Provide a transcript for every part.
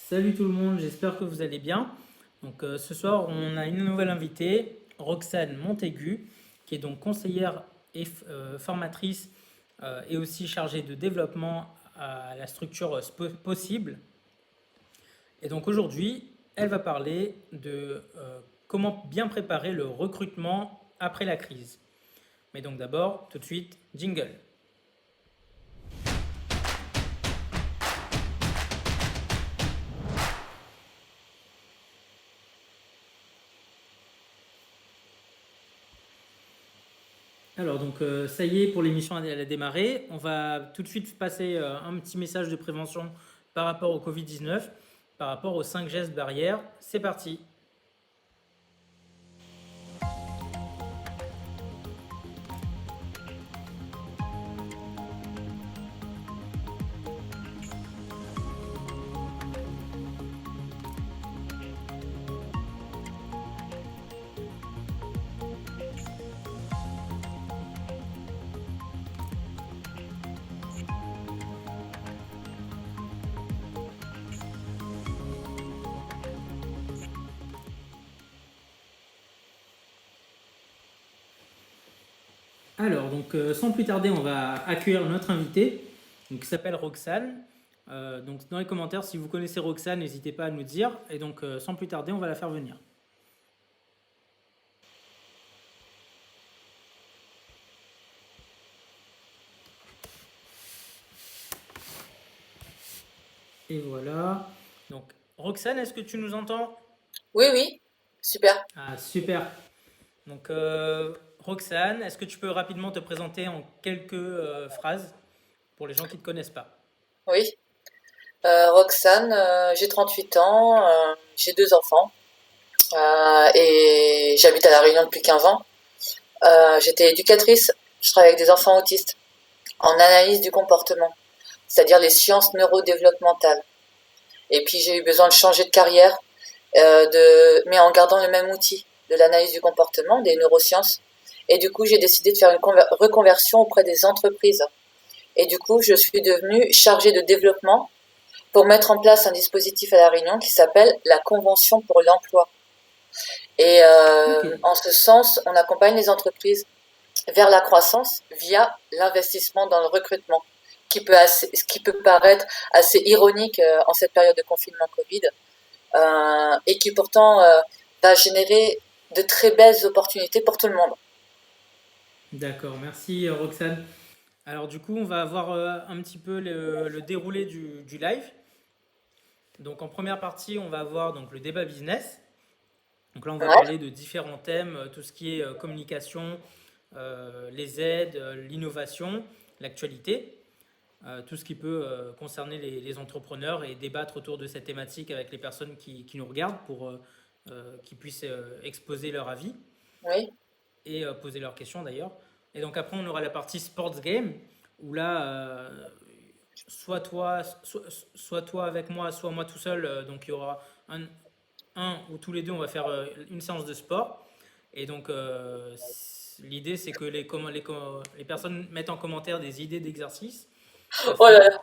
Salut tout le monde, j'espère que vous allez bien. Ce soir, on a une nouvelle invitée, Roxane Montaigu, qui est donc conseillère et formatrice et aussi chargée de développement à la structure Possible. Et donc aujourd'hui, elle va parler de comment bien préparer le recrutement après la crise. Mais donc d'abord, tout de suite, jingle. Ça y est, pour l'émission, elle a démarré. On va tout de suite passer un petit message de prévention par rapport au Covid-19, par rapport aux 5 gestes barrières. C'est parti. Sans plus tarder, on va accueillir notre invitée, qui s'appelle Roxane. Dans les commentaires, si vous connaissez Roxane, n'hésitez pas à nous dire. Sans plus tarder, on va la faire venir. Et voilà. Donc, Roxane, est-ce que tu nous entends? Oui, oui, super. Ah, super. Roxane, est-ce que tu peux rapidement te présenter en quelques phrases pour les gens qui ne te connaissent pas? Oui. Roxane, j'ai 38 ans, j'ai deux enfants et j'habite à La Réunion depuis 15 ans. J'étais éducatrice, je travaille avec des enfants autistes en analyse du comportement, c'est-à-dire les sciences neurodéveloppementales. Et puis j'ai eu besoin de changer de carrière, mais en gardant le même outil de l'analyse du comportement, des neurosciences. Et du coup, j'ai décidé de faire une reconversion auprès des entreprises. Et du coup, je suis devenue chargée de développement pour mettre en place un dispositif à La Réunion qui s'appelle la Convention pour l'emploi. Et Ok, en ce sens, on accompagne les entreprises vers la croissance via l'investissement dans le recrutement, qui peut paraître assez ironique en cette période de confinement Covid, et qui pourtant va générer de très belles opportunités pour tout le monde. d'accord, merci Roxane. Alors du coup, on va voir un petit peu le déroulé du live. Donc en première partie, on va avoir donc, le débat business. Donc là, on va Ouais, parler de différents thèmes, tout ce qui est communication, les aides, l'innovation, l'actualité, tout ce qui peut concerner les entrepreneurs et débattre autour de cette thématique avec les personnes qui nous regardent pour qu'ils puissent exposer leur avis oui, et poser leurs questions d'ailleurs. Et donc après, on aura la partie sports game où là, soit toi avec moi, soit moi tout seul. Donc il y aura un ou tous les deux, on va faire une séance de sport. Et l'idée, c'est que les personnes mettent en commentaire des idées d'exercices à oh là faire.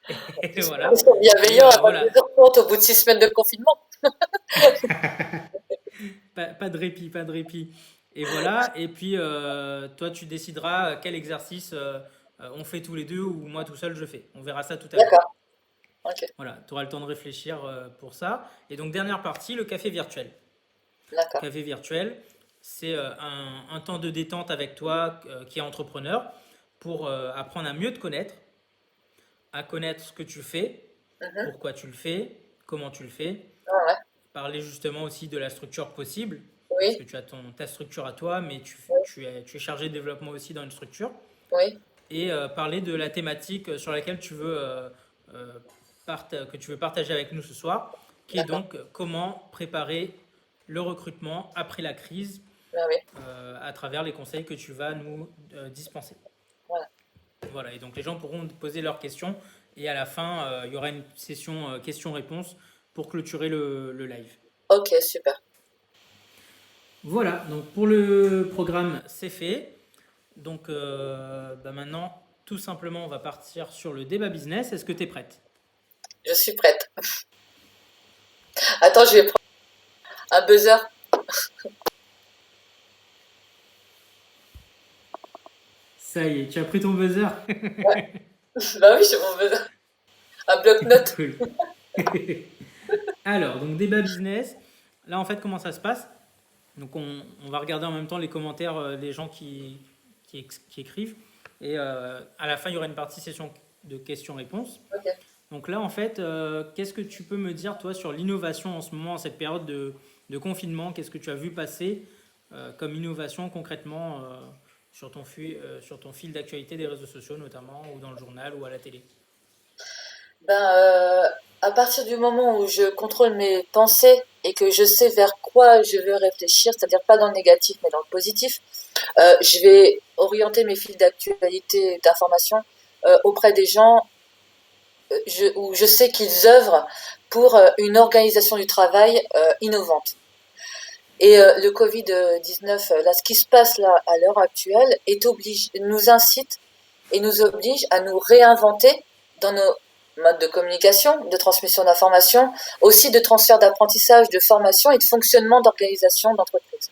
là, Et ils voilà. sont Et bienveillants avant voilà. 2h30 au bout de 6 semaines de confinement. Pas de répit, pas de répit. Et voilà. Et puis, toi, tu décideras quel exercice on fait tous les deux ou moi tout seul je fais. On verra ça tout à l'heure. D'accord, ok, Voilà, tu auras le temps de réfléchir pour ça. Et donc, dernière partie, le café virtuel. d'accord, Café virtuel, c'est un temps de détente avec toi qui est entrepreneur pour apprendre à mieux te connaître, à connaître ce que tu fais, mhm, pourquoi tu le fais, comment tu le fais, ouais, ouais, parler justement aussi de la structure possible, parce oui, que tu as ta structure à toi, mais tu es chargé de développement aussi dans une structure, oui, et parler de la thématique sur laquelle euh, que tu veux partager avec nous ce soir, qui est d'accord, donc comment préparer le recrutement après la crise ouais, oui, à travers les conseils que tu vas nous dispenser. voilà. Voilà, et donc les gens pourront poser leurs questions et à la fin, il y aura une session questions-réponses pour clôturer le live. Ok, super. Voilà, donc pour le programme, c'est fait. Maintenant, tout simplement, on va partir sur le débat business. Est-ce que tu es prête? Je suis prête. Attends, je vais prendre un buzzer. Ça y est, tu as pris ton buzzer. Ouais. Bah oui, j'ai mon buzzer. Un bloc-notes. Cool. Alors, donc débat business. Là, en fait, comment ça se passe? Donc, on va regarder en même temps les commentaires des gens qui écrivent. Et à la fin, il y aura une partie session de questions-réponses. Ok. Donc là, en fait, qu'est-ce que tu peux me dire, toi, sur l'innovation en ce moment, en cette période de confinement? Qu'est-ce que tu as vu passer comme innovation concrètement sur ton fil d'actualité des réseaux sociaux, notamment, ou dans le journal, ou à la télé? Ben, à partir du moment où je contrôle mes pensées et que je sais vers quoi je veux réfléchir, c'est-à-dire pas dans le négatif mais dans le positif, je vais orienter mes fils d'actualité, d'information auprès des gens où je sais qu'ils œuvrent pour une organisation du travail innovante. Et le Covid-19, là, ce qui se passe là à l'heure actuelle, nous incite et nous oblige à nous réinventer dans nos modes de communication, de transmission d'informations, aussi de transfert d'apprentissage, de formation et de fonctionnement d'organisation d'entreprise.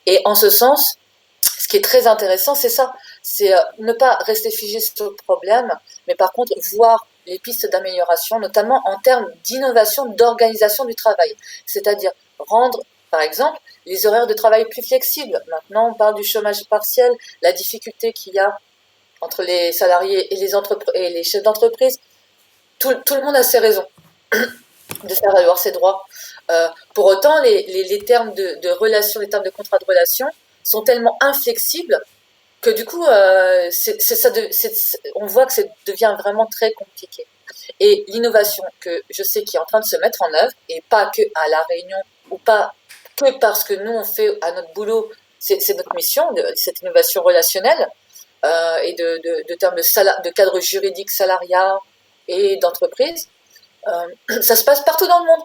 Et en ce sens, ce qui est très intéressant, c'est ça, c'est ne pas rester figé sur le problème, mais par contre voir les pistes d'amélioration, notamment en termes d'innovation, d'organisation du travail. C'est-à-dire rendre, par exemple, les horaires de travail plus flexibles. Maintenant, on parle du chômage partiel, la difficulté qu'il y a entre les salariés et les chefs d'entreprise. Tout le monde a ses raisons de faire valoir ses droits. Pour autant, les termes de relation, les termes de contrat de relation sont tellement inflexibles que du coup, on voit que ça devient vraiment très compliqué. Et l'innovation que je sais qui est en train de se mettre en œuvre, et pas que à La Réunion, ou pas que parce que nous on fait à notre boulot, c'est notre mission, cette innovation relationnelle, et de termes de cadre juridique, salariat et d'entreprise, ça se passe partout dans le monde.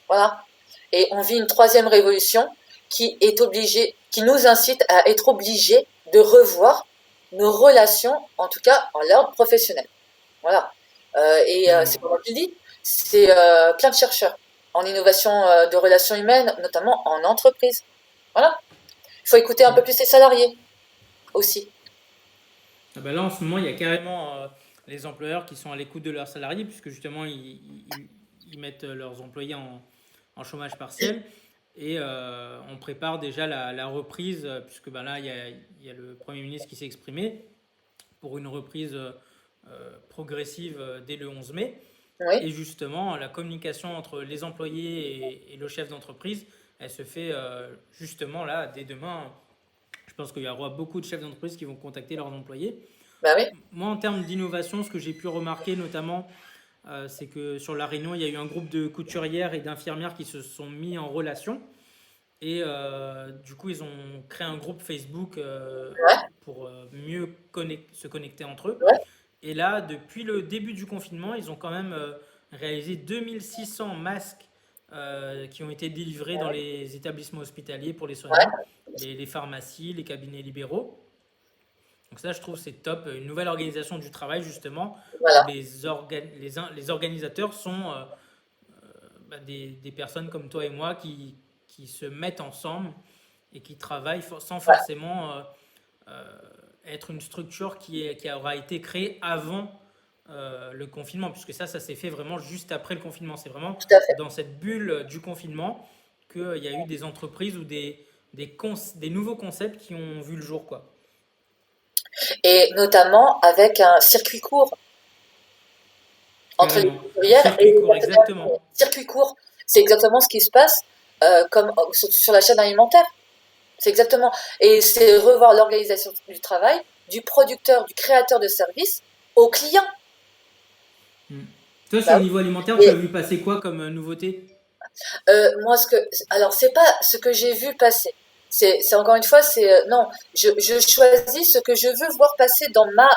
Voilà. Et on vit une troisième révolution qui nous incite à être obligés de revoir nos relations, en tout cas en l'ordre professionnel. Voilà. C'est Carrément. comme tu dis, c'est plein de chercheurs en innovation de relations humaines, notamment en entreprise. Voilà. Il faut écouter un peu Mm. plus ses salariés aussi. Ah bah là, en ce moment, il y a carrément les employeurs qui sont à l'écoute de leurs salariés, puisque justement, ils mettent leurs employés en chômage partiel. Et on prépare déjà la reprise, puisque ben là, il y a le Premier ministre qui s'est exprimé pour une reprise progressive dès le 11 mai. Oui, Et justement, la communication entre les employés et le chef d'entreprise, elle se fait justement là, dès demain. Je pense qu'il y aura beaucoup de chefs d'entreprise qui vont contacter leurs employés. bah oui, Moi, en termes d'innovation, ce que j'ai pu remarquer notamment, c'est que sur La Réunion, il y a eu un groupe de couturières et d'infirmières qui se sont mis en relation. Et du coup, ils ont créé un groupe Facebook ouais, pour mieux se connecter entre eux. ouais, Et là, depuis le début du confinement, ils ont quand même réalisé 2600 masques qui ont été délivrés dans les établissements hospitaliers pour les ouais, soignants, les pharmacies, les cabinets libéraux. Donc ça, je trouve, c'est top. Une nouvelle organisation du travail, justement, où voilà. les organisateurs sont des personnes comme toi et moi qui se mettent ensemble et qui travaillent sans Ouais, forcément euh, être une structure qui aura été créée avant le confinement, puisque ça s'est fait vraiment juste après le confinement. C'est vraiment tout à fait. dans cette bulle du confinement qu'il y a eu des entreprises ou des nouveaux concepts qui ont vu le jour, quoi. Et notamment avec un circuit court entre les Carrément. couturières et Circuit les court, infirmières. exactement. Circuit court, c'est exactement ce qui se passe comme sur la chaîne alimentaire. C'est exactement. Et c'est revoir l'organisation du travail du producteur, du créateur de service au client. Hmm. Toi, sur Bah le niveau alimentaire, oui. tu as Et vu passer quoi comme nouveauté? moi, alors c'est pas ce que j'ai vu passer. C'est encore une fois, c'est non. Je choisis ce que je veux voir passer dans ma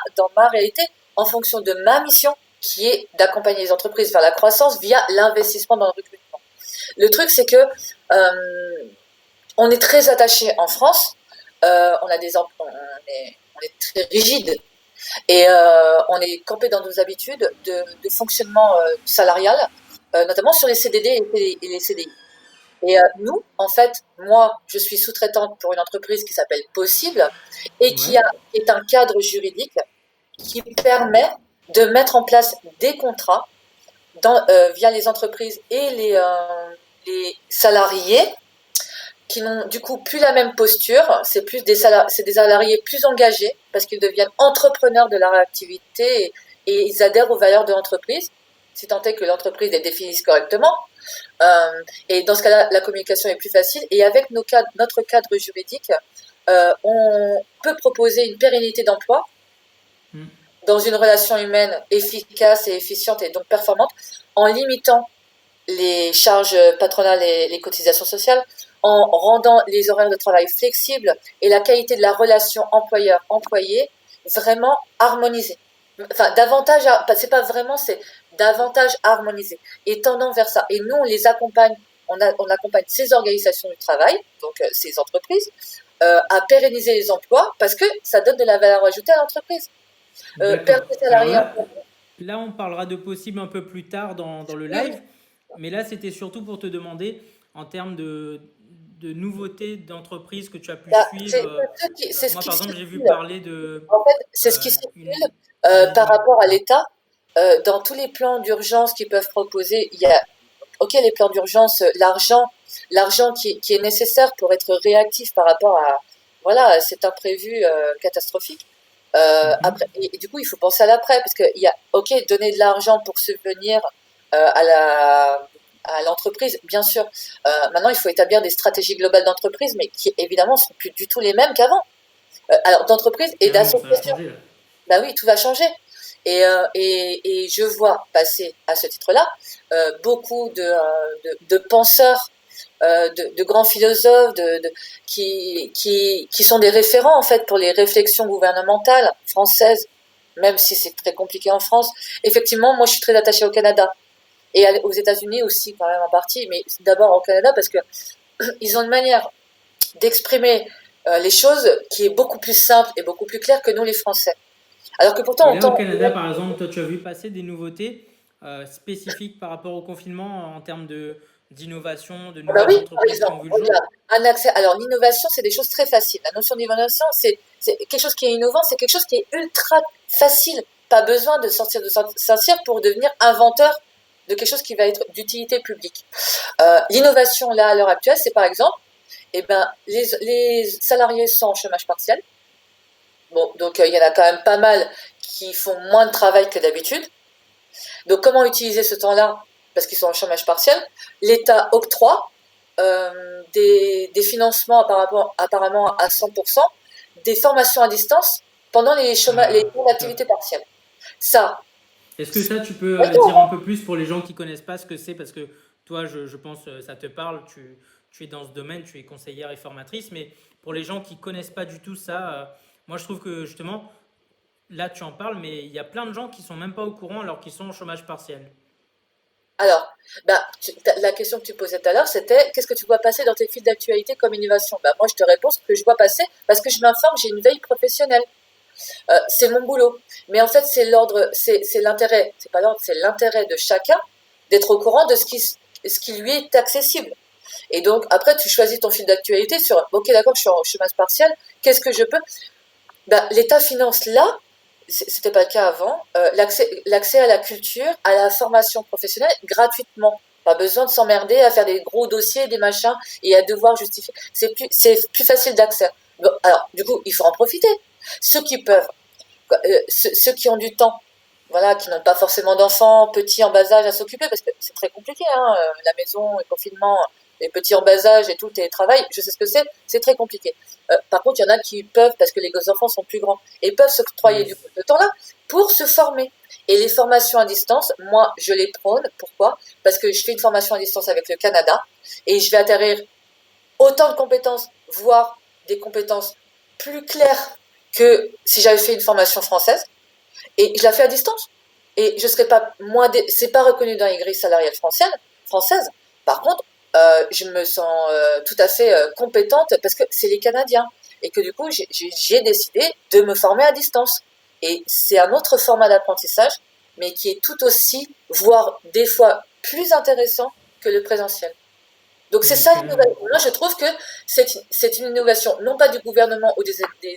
réalité en fonction de ma mission, qui est d'accompagner les entreprises vers la croissance via l'investissement dans le recrutement. Le truc, c'est que on est très attaché en France. On est très rigide et on est campé dans nos habitudes de fonctionnement salarial. notamment sur les CDD et les CDI. Et nous, en fait, moi, je suis sous-traitante pour une entreprise qui s'appelle Possible et Ouais. qui est un cadre juridique qui permet de mettre en place des contrats via les entreprises et les salariés qui n'ont du coup plus la même posture. C'est des salariés plus engagés parce qu'ils deviennent entrepreneurs de leur activité et ils adhèrent aux valeurs de l'entreprise, si tant est que l'entreprise les définisse correctement. Et dans ce cas-là, la communication est plus facile. Et avec notre cadre juridique, on peut proposer une pérennité d'emploi Mm. dans une relation humaine efficace et efficiente et donc performante, en limitant les charges patronales et les cotisations sociales, en rendant les horaires de travail flexibles et la qualité de la relation employeur-employé vraiment harmonisée. Enfin, c'est pas vraiment, c'est davantage harmonisé et tendant vers ça. Et nous, on les accompagne, on accompagne ces organisations du travail, donc ces entreprises, à pérenniser les emplois parce que ça donne de la valeur ajoutée à l'entreprise. D'accord. Perdre les Alors salariés. là, on parlera de possible un peu plus tard dans le Oui, oui. live, mais là, c'était surtout pour te demander, en termes de nouveautés d'entreprises que tu as pu Bah, suivre. c'est ce Moi, qui par exemple, j'ai vu circule. parler de En fait, c'est ce qui une... circule par Dis-moi. rapport à l'État. Dans tous les plans d'urgence qu'ils peuvent proposer, il y a, ok, les plans d'urgence, l'argent qui est nécessaire pour être réactif par rapport à, voilà, à cet imprévu catastrophique. Après, Mhm. et du coup, il faut penser à l'après, parce qu'il y a, ok, donner de l'argent pour subvenir à à l'entreprise, bien sûr. Maintenant, il faut établir des stratégies globales d'entreprise, mais qui évidemment sont plus du tout les mêmes qu'avant. Alors, d'entreprise et Ah oui, ça a d'association. changé là. Bah oui, tout va changer. Et je vois passer à ce titre-là beaucoup de penseurs, de grands philosophes, qui sont des référents en fait pour les réflexions gouvernementales françaises, même si c'est très compliqué en France. Effectivement, moi je suis très attachée au Canada et aux États-Unis aussi quand même en partie, mais d'abord au Canada parce que ils ont une manière d'exprimer les choses qui est beaucoup plus simple et beaucoup plus claire que nous les Français. Alors que pourtant Et on là, au tend. Canada, par exemple, toi, tu as vu passer des nouveautés spécifiques par rapport au confinement en termes d'innovation, de Ah bah nouvelles oui, par entreprises qui ont exemple, vu le jour? regarde, un accès. Alors l'innovation, c'est des choses très faciles. La notion d'innovation, c'est quelque chose qui est innovant, c'est quelque chose qui est ultra facile. Pas besoin de sortir de sortir pour devenir inventeur de quelque chose qui va être d'utilité publique. L'innovation là à l'heure actuelle, c'est par exemple, eh ben les salariés sont en chômage partiel. Bon, donc il y en a quand même pas mal qui font moins de travail que d'habitude. Donc comment utiliser ce temps-là parce qu'ils sont en chômage partiel? L'État octroie des financements apparemment à 100%, des formations à distance pendant les Ah, jours top. d'activité partielle. Ça, Est-ce que ça, tu peux dire un d'accord. peu plus pour les gens qui connaissent pas ce que c'est? Parce que toi, je pense, ça te parle, tu es dans ce domaine, tu es conseillère et formatrice, mais pour les gens qui connaissent pas du tout ça, moi, je trouve que justement, là, tu en parles, mais il y a plein de gens qui sont même pas au courant alors qu'ils sont au chômage partiel. Alors, bah, la question que tu posais tout à l'heure, c'était qu'est-ce que tu vois passer dans tes fils d'actualité comme innovation? Bah, moi, je te réponds ce que je vois passer parce que je m'informe, j'ai une veille professionnelle. C'est mon boulot. Mais en fait, c'est l'intérêt, c'est pas l'ordre, c'est l'intérêt de chacun d'être au courant de ce qui lui est accessible. Et donc, après, tu choisis ton fil d'actualité sur, ok, d'accord, je suis en chômage partiel, qu'est-ce que je peux? Ben, l'État finance là, c'était pas le cas avant, l'accès à la culture, à la formation professionnelle gratuitement. Pas besoin de s'emmerder à faire des gros dossiers, des machins et à devoir justifier. C'est plus facile d'accès. Bon, alors, du coup, il faut en profiter. Ceux qui peuvent, ceux qui ont du temps, voilà, qui n'ont pas forcément d'enfants, petits en bas âge à s'occuper, parce que c'est très compliqué, hein, la maison, le confinement, les petits en bas âge et tout le télétravail, je sais ce que c'est très compliqué. Par contre, il y en a qui peuvent, parce que les enfants sont plus grands, et peuvent s'octroyer Oui. du coup ce temps-là pour se former. Et les formations à distance, moi, je les prône. Pourquoi? Parce que je fais une formation à distance avec le Canada, et je vais atterrir autant de compétences, voire des compétences plus claires que si j'avais fait une formation française. Et je la fais à distance. Et je serais pas moins. C'est pas reconnu dans les grilles salariales françaises. Par contre, je me sens tout à fait compétente parce que c'est les Canadiens. Et que du coup, j'ai décidé de me former à distance. Et c'est un autre format d'apprentissage, mais qui est tout aussi, voire des fois plus intéressant que le présentiel. Donc c'est Ouais, ça carrément. l'innovation. Moi je trouve que c'est une innovation, non pas du gouvernement ou des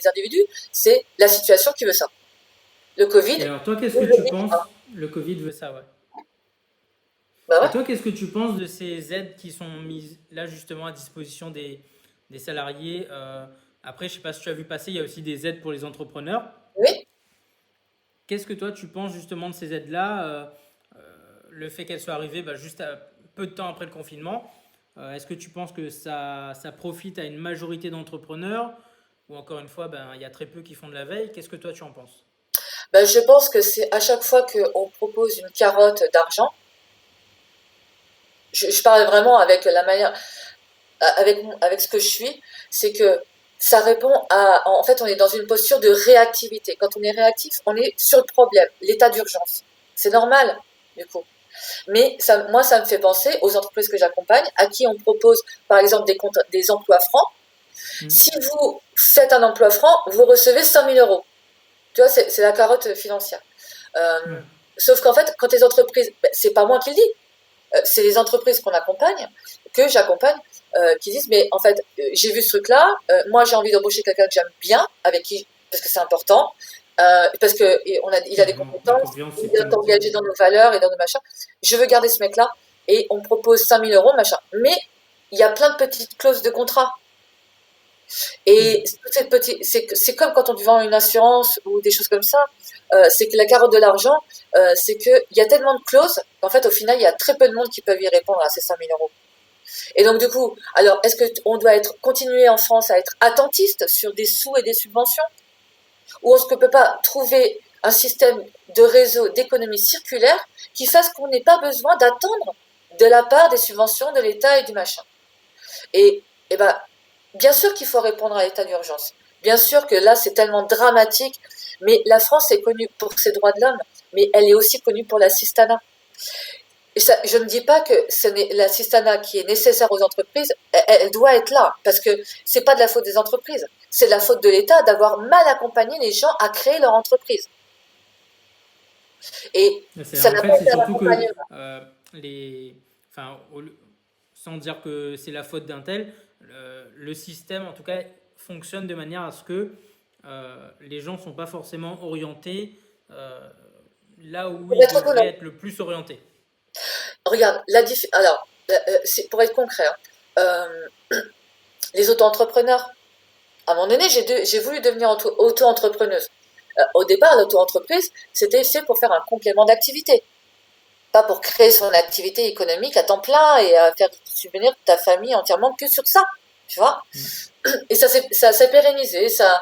individus, c'est la situation qui veut ça. Le Covid, Et alors, toi, qu'est-ce que tu aujourd'hui, penses? Le Covid veut ça, ouais. bah Et ouais. toi, qu'est-ce que tu penses de ces aides qui sont mises là justement à disposition des salariés? Après, je sais pas si tu as vu passer, il y a aussi des aides pour les entrepreneurs. Oui. Qu'est-ce que toi, tu penses justement de ces aides-là? Le fait qu'elles soient arrivées bah, juste peu de temps après le confinement. Est-ce que tu penses que ça profite à une majorité d'entrepreneurs? Ou encore une fois, ben, il y a très peu qui font de la veille. Qu'est-ce que toi, tu en penses? Bah, je pense que c'est à chaque fois qu'on propose une carotte d'argent, je parle vraiment avec la manière, avec ce que je suis, c'est que ça répond à, en fait, on est dans une posture de réactivité. Quand on est réactif, on est sur le problème, l'état d'urgence. C'est normal, du coup. Mais ça, moi, ça me fait penser aux entreprises que j'accompagne, à qui on propose, par exemple, des emplois francs. Hmm. Si vous faites un emploi franc, vous recevez 100 000 euros. Tu vois, c'est la carotte financière. Euh, Ouais. Sauf qu'en fait, quand les entreprises, ben, c'est pas moi qui le dis, c'est les entreprises qu'on accompagne, que j'accompagne, qui disent, mais en fait, j'ai vu ce truc-là, moi j'ai envie d'embaucher quelqu'un que j'aime bien, avec qui, parce que c'est important, parce que il a des Carrément. La compétences, confiance, c'est il est primordial. engagé dans nos valeurs et dans nos machins. Je veux garder ce mec-là, et on propose 5 000 euros, machin. Mais il y a plein de petites clauses de contrat. Hmm. Et toutes ces petites, c'est comme quand on vend une assurance ou des choses comme ça. C'est que la carotte de l'argent, c'est qu'il y a tellement de clauses qu'en fait, au final, il y a très peu de monde qui peuvent y répondre à ces 5 000 euros. Et donc, du coup, alors, est-ce qu'on doit continuer en France à être attentiste sur des sous et des subventions? Ou est-ce qu'on ne peut pas trouver un système de réseau d'économie circulaire qui fasse qu'on n'ait pas besoin d'attendre de la part des subventions de l'État et du machin? Et ben, bien sûr qu'il faut répondre à l'état d'urgence. Bien sûr que là, c'est tellement dramatique. Mais la France est connue pour ses droits de l'homme, mais elle est aussi connue pour l'assistanat. Et ça, je ne dis pas que l'assistanat qui est nécessaire aux entreprises, elle doit être là, parce que c'est pas de la faute des entreprises, c'est de la faute de l'État d'avoir mal accompagné les gens à créer leur entreprise. Et ça En n'a fait, pas c'est été un surtout que accompagnement. les, enfin, sans dire que c'est la faute d'un tel, le système, en tout cas, fonctionne de manière à ce que les gens ne sont pas forcément orientés là où Pour ils être devraient autonome. être le plus orientés. Regarde, alors, c'est pour être concret, hein, les auto-entrepreneurs, à un moment donné, j'ai voulu devenir auto-entrepreneuse. Au départ, l'auto-entreprise, c'était fait pour faire un complément d'activité, pas pour créer son activité économique à temps plein et à faire subvenir ta famille entièrement que sur ça, tu vois. Mm. Et ça s'est pérennisé, ça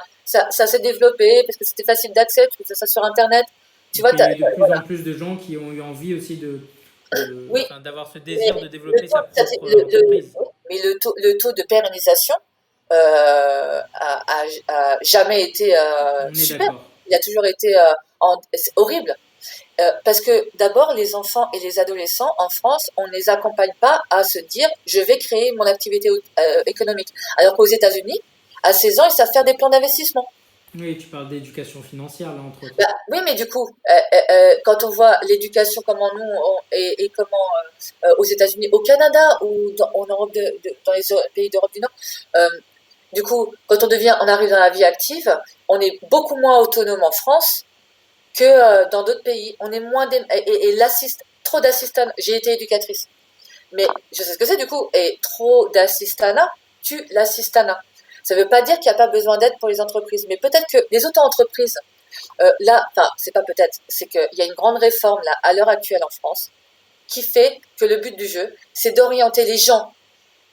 s'est développé parce que c'était facile d'accès, tu fais ça sur Internet. Tu Et vois, puis il y a eu de plus en plus de gens qui ont eu envie aussi oui, enfin, d'avoir ce mais désir de le développer sa taux, propre entreprise. mais le taux de pérennisation a jamais été On est super. d'accord. Il a toujours été c'est horrible. Parce que d'abord, les enfants et les adolescents en France, on ne les accompagne pas à se dire je vais créer mon activité économique. Alors qu'aux États-Unis, à 16 ans, ils savent faire des plans d'investissement. Oui, tu parles d'éducation financière, là, entre autres. Bah, oui, mais du coup, quand on voit l'éducation comment nous et comment aux États-Unis, au Canada ou en Europe dans les pays d'Europe du Nord, euh, du coup, quand on arrive dans la vie active, on est beaucoup moins autonome en France que dans d'autres pays. On est moins et trop d'assistanat. J'ai été éducatrice, mais je sais ce que c'est du coup. Et trop d'assistanat tue l'assistanat. Ça ne veut pas dire qu'il n'y a pas besoin d'aide pour les entreprises, mais peut-être que les auto-entreprises, là, enfin, c'est pas peut-être, c'est qu'il y a une grande réforme là à l'heure actuelle en France qui fait que le but du jeu, c'est d'orienter les gens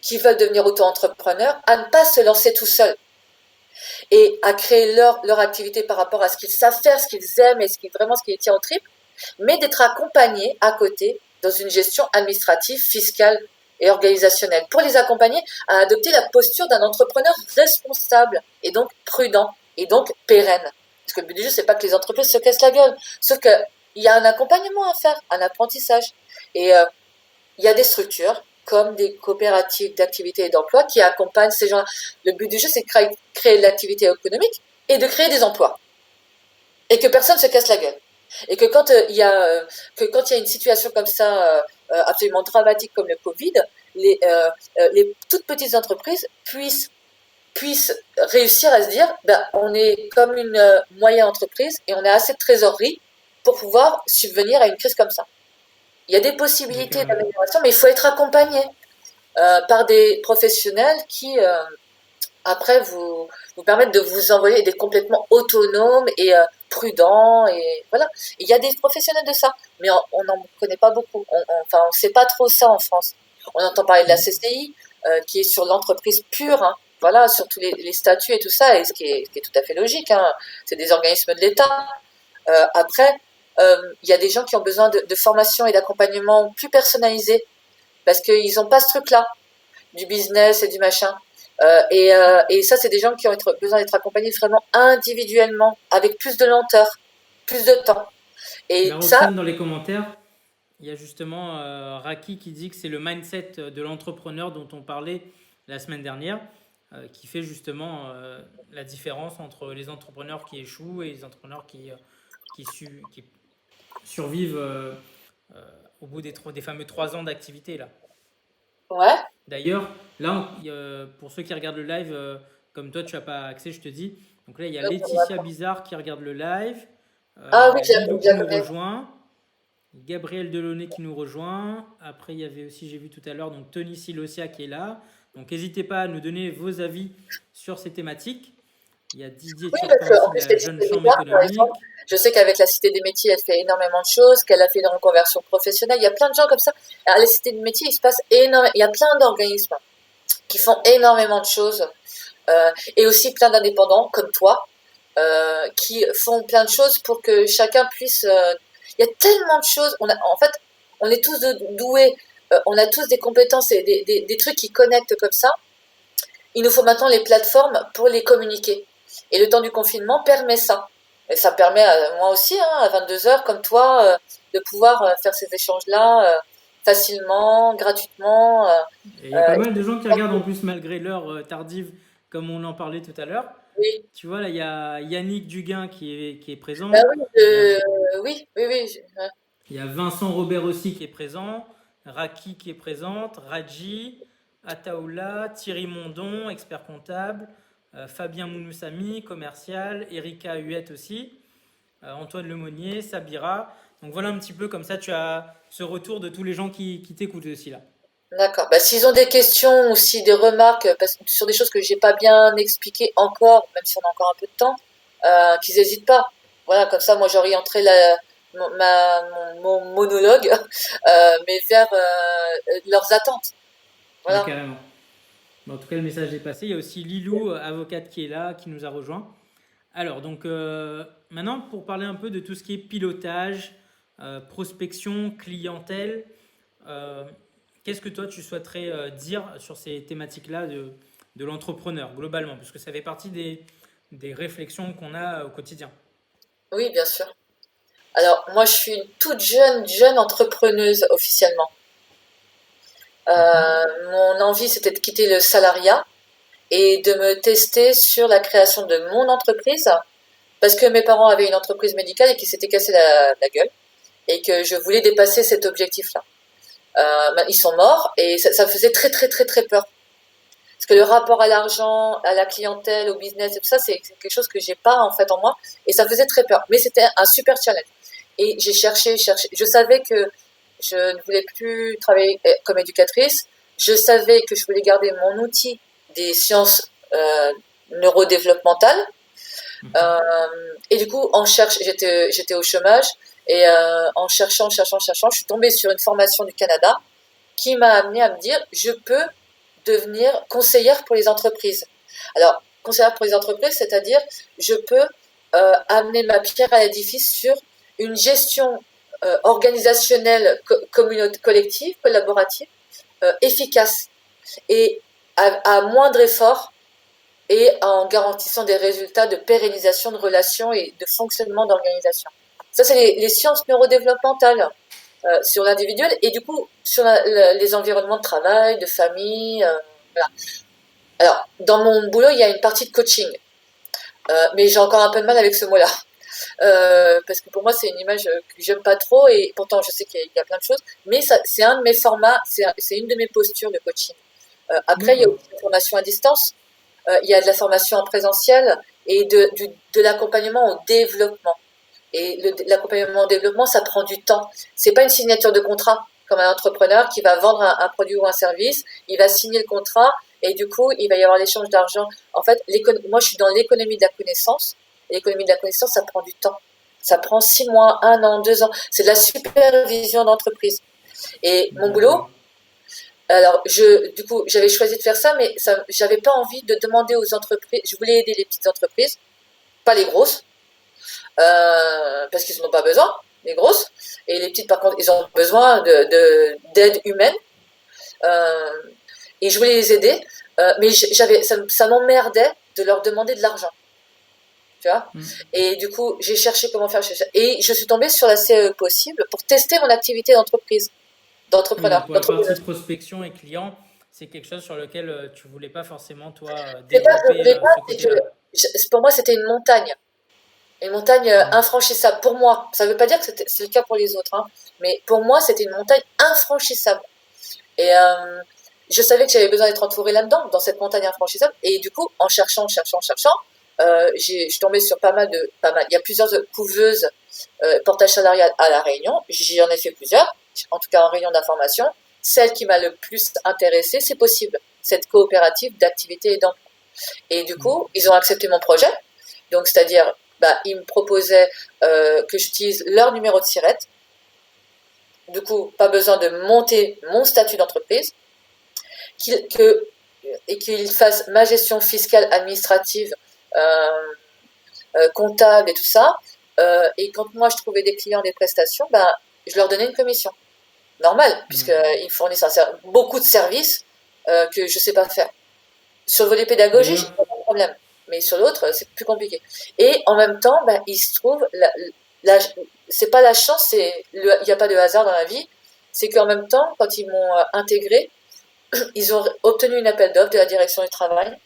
qui veulent devenir auto-entrepreneurs à ne pas se lancer tout seuls et à créer leur activité par rapport à ce qu'ils savent faire, ce qu'ils aiment et vraiment ce qui les tient au trip, mais d'être accompagnés à côté dans une gestion administrative, fiscale et organisationnelle pour les accompagner à adopter la posture d'un entrepreneur responsable et donc prudent et donc pérenne. Parce que le but du jeu, c'est pas que les entreprises se cassent la gueule, sauf qu'il y a un accompagnement à faire, un apprentissage. Et il y a des structures comme des coopératives d'activité et d'emploi qui accompagnent ces gens-là. Le but du jeu, c'est de créer de l'activité économique et de créer des emplois. Et que personne ne se casse la gueule. Et que quand il y a une situation comme ça absolument dramatiques comme le Covid, les toutes petites entreprises puissent réussir à se dire, ben, on est comme une moyenne entreprise et on a assez de trésorerie pour pouvoir subvenir à une crise comme ça. Il y a des Ouais, possibilités carrément. d'amélioration, mais il faut être accompagné par des professionnels qui, après, vous permettent de vous envoyer d'être complètement autonome et prudent. Et voilà. Il y a des professionnels de ça, mais on n'en connaît pas beaucoup. Enfin, on ne sait pas trop ça en France. On entend parler de la Mm. CCI, qui est sur l'entreprise pure, hein, voilà, sur tous les statuts et tout ça, et ce qui est tout à fait logique. Hein. C'est des organismes de l'État. Après, il y a des gens qui ont besoin de formation et d'accompagnement plus personnalisé parce qu'ils n'ont pas ce truc-là du business et du machin. Et ça, c'est des gens qui ont besoin d'être accompagnés vraiment individuellement, avec plus de lenteur, plus de temps. Bah, Et ça, Roxane, dans les commentaires, il y a justement Raki qui dit que c'est le mindset de l'entrepreneur dont on parlait la semaine dernière, qui fait justement la différence entre les entrepreneurs qui échouent et les entrepreneurs qui survivent euh, au bout des fameux 3 ans d'activité là. ouais. D'ailleurs, là, pour ceux qui regardent le live, comme toi tu n'as pas accès, je te dis. Donc là, il y a Laetitia Bizarre qui regarde le live, Ah oui, Lilou qui nous j'avais. rejoint, Gabriel Delaunay qui nous rejoint. Après, il y avait aussi, j'ai vu tout à l'heure, donc Tony Silosia qui est là. Donc n'hésitez pas à nous donner vos avis sur ces thématiques. Il y a Didier Oui, parce Turpin aussi qu'en de plus, la Jeune Laetitia Chambre Bizarre, par exemple, économique. je sais qu'avec la Cité des métiers, elle fait énormément de choses, qu'elle a fait une reconversion professionnelle. Il y a plein de gens comme ça. À la Cité des métiers, il se passe énormément. Il y a plein d'organismes qui font énormément de choses. Et aussi plein d'indépendants comme toi, qui font plein de choses pour que chacun puisse. Il y a tellement de choses. En fait, on est tous doués. On a tous des compétences et des trucs qui connectent comme ça. Il nous faut maintenant les plateformes pour les communiquer. Et le temps du confinement permet ça. Et ça permet à moi aussi, hein, à 22 heures, comme toi, de pouvoir faire ces échanges-là facilement, gratuitement. Et il y a pas mal de gens qui regardent en plus malgré l'heure tardive, comme on en parlait tout à l'heure. Oui, Tu vois, là, il y a Yannick Duguin qui est bah présent. oui, Il y a, oui, oui, oui. Ouais. il y a Vincent Robert aussi qui est présent. Raki qui est présente. Raji, Ataoula, Thierry Mondon, expert comptable. Fabien Mounoussami, commercial. Erika Huette aussi. Antoine Lemonnier, Sabira. Donc voilà un petit peu comme ça, tu as ce retour de tous les gens qui t'écoutent aussi là. D'accord. Bah, s'ils ont des questions ou si des remarques sur des choses que j'ai pas bien expliquées encore, même si on a encore un peu de temps, qu'ils n'hésitent pas. Voilà, comme ça, moi, j'orienterai mon monologue, mais vers leurs attentes. Ouais, Voilà. carrément. Bon, en tout cas, le message est passé. Il y a aussi Lilou, avocate qui est là, qui nous a rejoint. Alors, donc, maintenant, pour parler un peu de tout ce qui est pilotage, prospection, clientèle, euh, qu'est-ce que toi, tu souhaiterais dire sur ces thématiques-là de l'entrepreneur, globalement, parce que ça fait partie des réflexions qu'on a au quotidien. Oui, bien sûr. Alors, moi, je suis une toute jeune entrepreneuse officiellement. Mhm. Mon envie, c'était de quitter le salariat et de me tester sur la création de mon entreprise parce que mes parents avaient une entreprise médicale et qui s'était cassé la gueule et que je voulais dépasser cet objectif-là. Ils sont morts et ça me faisait très très très très peur. Parce que le rapport à l'argent, à la clientèle, au business et tout ça, c'est quelque chose que j'ai pas en fait en moi et ça me faisait très peur. Mais c'était un super challenge. Et j'ai cherché. Je savais que je ne voulais plus travailler comme éducatrice. Je savais que je voulais garder mon outil des sciences neurodéveloppementales. Mhm. Et du coup, j'étais au chômage et en cherchant, je suis tombée sur une formation du Canada qui m'a amené à me dire, je peux devenir conseillère pour les entreprises. Alors, conseillère pour les entreprises, c'est-à-dire, je peux amener ma pierre à l'édifice sur une gestion organisationnelle, collective, collaborative, efficace et à moindre effort et en garantissant des résultats de pérennisation de relations et de fonctionnement d'organisation. Ça, c'est les sciences neurodéveloppementales sur l'individuel et du coup sur les environnements de travail, de famille. Voilà. Alors, dans mon boulot, il y a une partie de coaching, mais j'ai encore un peu de mal avec ce mot-là. parce que pour moi c'est une image que j'aime pas trop et pourtant je sais qu'il y a plein de choses, mais ça, c'est un de mes formats, c'est une de mes postures de coaching. Après, il y a D'accord. aussi la formation à distance, il y a de la formation en présentiel et de l'accompagnement au développement. Et l'accompagnement au développement, ça prend du temps. C'est pas une signature de contrat comme un entrepreneur qui va vendre un produit ou un service. Il va signer le contrat et du coup, il va y avoir l'échange d'argent. En fait, moi, je suis dans l'économie de la connaissance. L'économie de la connaissance, ça prend du temps. Ça prend 6 mois, 1 an, 2 ans. C'est de la supervision d'entreprise. Et mon boulot, D'accord. alors du coup, j'avais choisi de faire ça, mais ça, j'avais pas envie de demander aux entreprises. Je voulais aider les petites entreprises, pas les grosses, parce qu'ils n'en ont pas besoin, les grosses. Et les petites, par contre, ils ont besoin d'aide humaine. Euh, et je voulais les aider, mais ça m'emmerdait de leur demander de l'argent. Tu vois. Mm. Et du coup, j'ai cherché comment faire. Et je suis tombée sur la CE possible pour tester mon activité d'entreprise, Oui, donc d'entrepreneur, pour la partie d'entrepreneuse. prospection et client, c'est quelque chose sur lequel tu voulais pas forcément, toi, C'est pas que je développer voulais pas, ce c'est que côté-là. pour moi, c'était une montagne. Une montagne Mm. infranchissable pour moi. Ça ne veut pas dire que c'est le cas pour les autres, hein, mais pour moi, c'était une montagne infranchissable. Et je savais que j'avais besoin d'être entourée là-dedans, dans cette montagne infranchissable. Et du coup, en cherchant, je suis tombée sur pas mal. Il y a plusieurs couveuses portage salarial à La Réunion. J'en ai fait plusieurs, en tout cas en réunion d'information. Celle qui m'a le plus intéressée, c'est possible, cette coopérative d'activité et d'emploi. Et du Mm. coup, ils ont accepté mon projet. Donc, c'est-à-dire, bah, ils me proposaient que j'utilise leur numéro de SIRET. Du coup, pas besoin de monter mon statut d'entreprise. Et qu'ils fassent ma gestion fiscale, administrative, euh, comptable et tout ça. Et quand moi, je trouvais des clients, des prestations, ben, je leur donnais une commission. Normal, Ouais. puisqu'ils fournissent beaucoup de services que je ne sais pas faire. Sur le volet pédagogique, D'ailleurs, j'ai pas de problème. Mais sur l'autre, c'est plus compliqué. Et en même temps, ben, il se trouve, la, c'est pas la chance, il n'y a pas de hasard dans la vie. C'est qu'en même temps, quand ils m'ont intégré, ils ont obtenu une appel d'offres de la direction du travail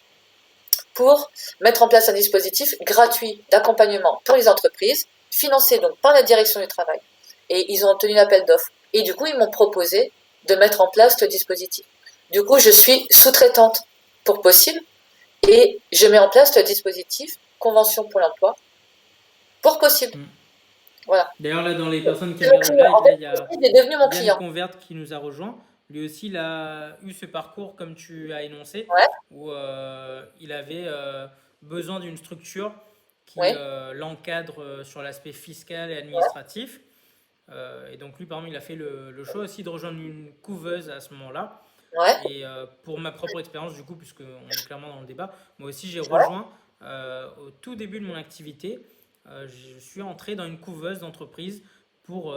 pour mettre en place un dispositif gratuit d'accompagnement pour les entreprises, financé donc par la direction du travail. Et ils ont obtenu un appel d'offres. Et du coup, ils m'ont proposé de mettre en place ce dispositif. Du coup, je suis sous-traitante pour possible et je mets en place le dispositif convention pour l'emploi pour possible. mm. Voilà. D'ailleurs, là, dans les personnes qui C'est mon regardent le client. live, En là, fait, il y a possible est devenu mon Yann client. Convert qui nous a rejoint. Lui aussi, il a eu ce parcours comme tu as énoncé, Ouais, où il avait besoin d'une structure qui ouais, l'encadre sur l'aspect fiscal et ouais, administratif. Et donc lui, par exemple, il a fait le choix aussi de rejoindre une couveuse à ce moment-là. ouais, Et pour ma propre expérience, du coup, puisqu'on est clairement dans le débat, moi aussi j'ai ouais. rejoint au tout début de mon activité, je suis entré dans une couveuse d'entreprise pour,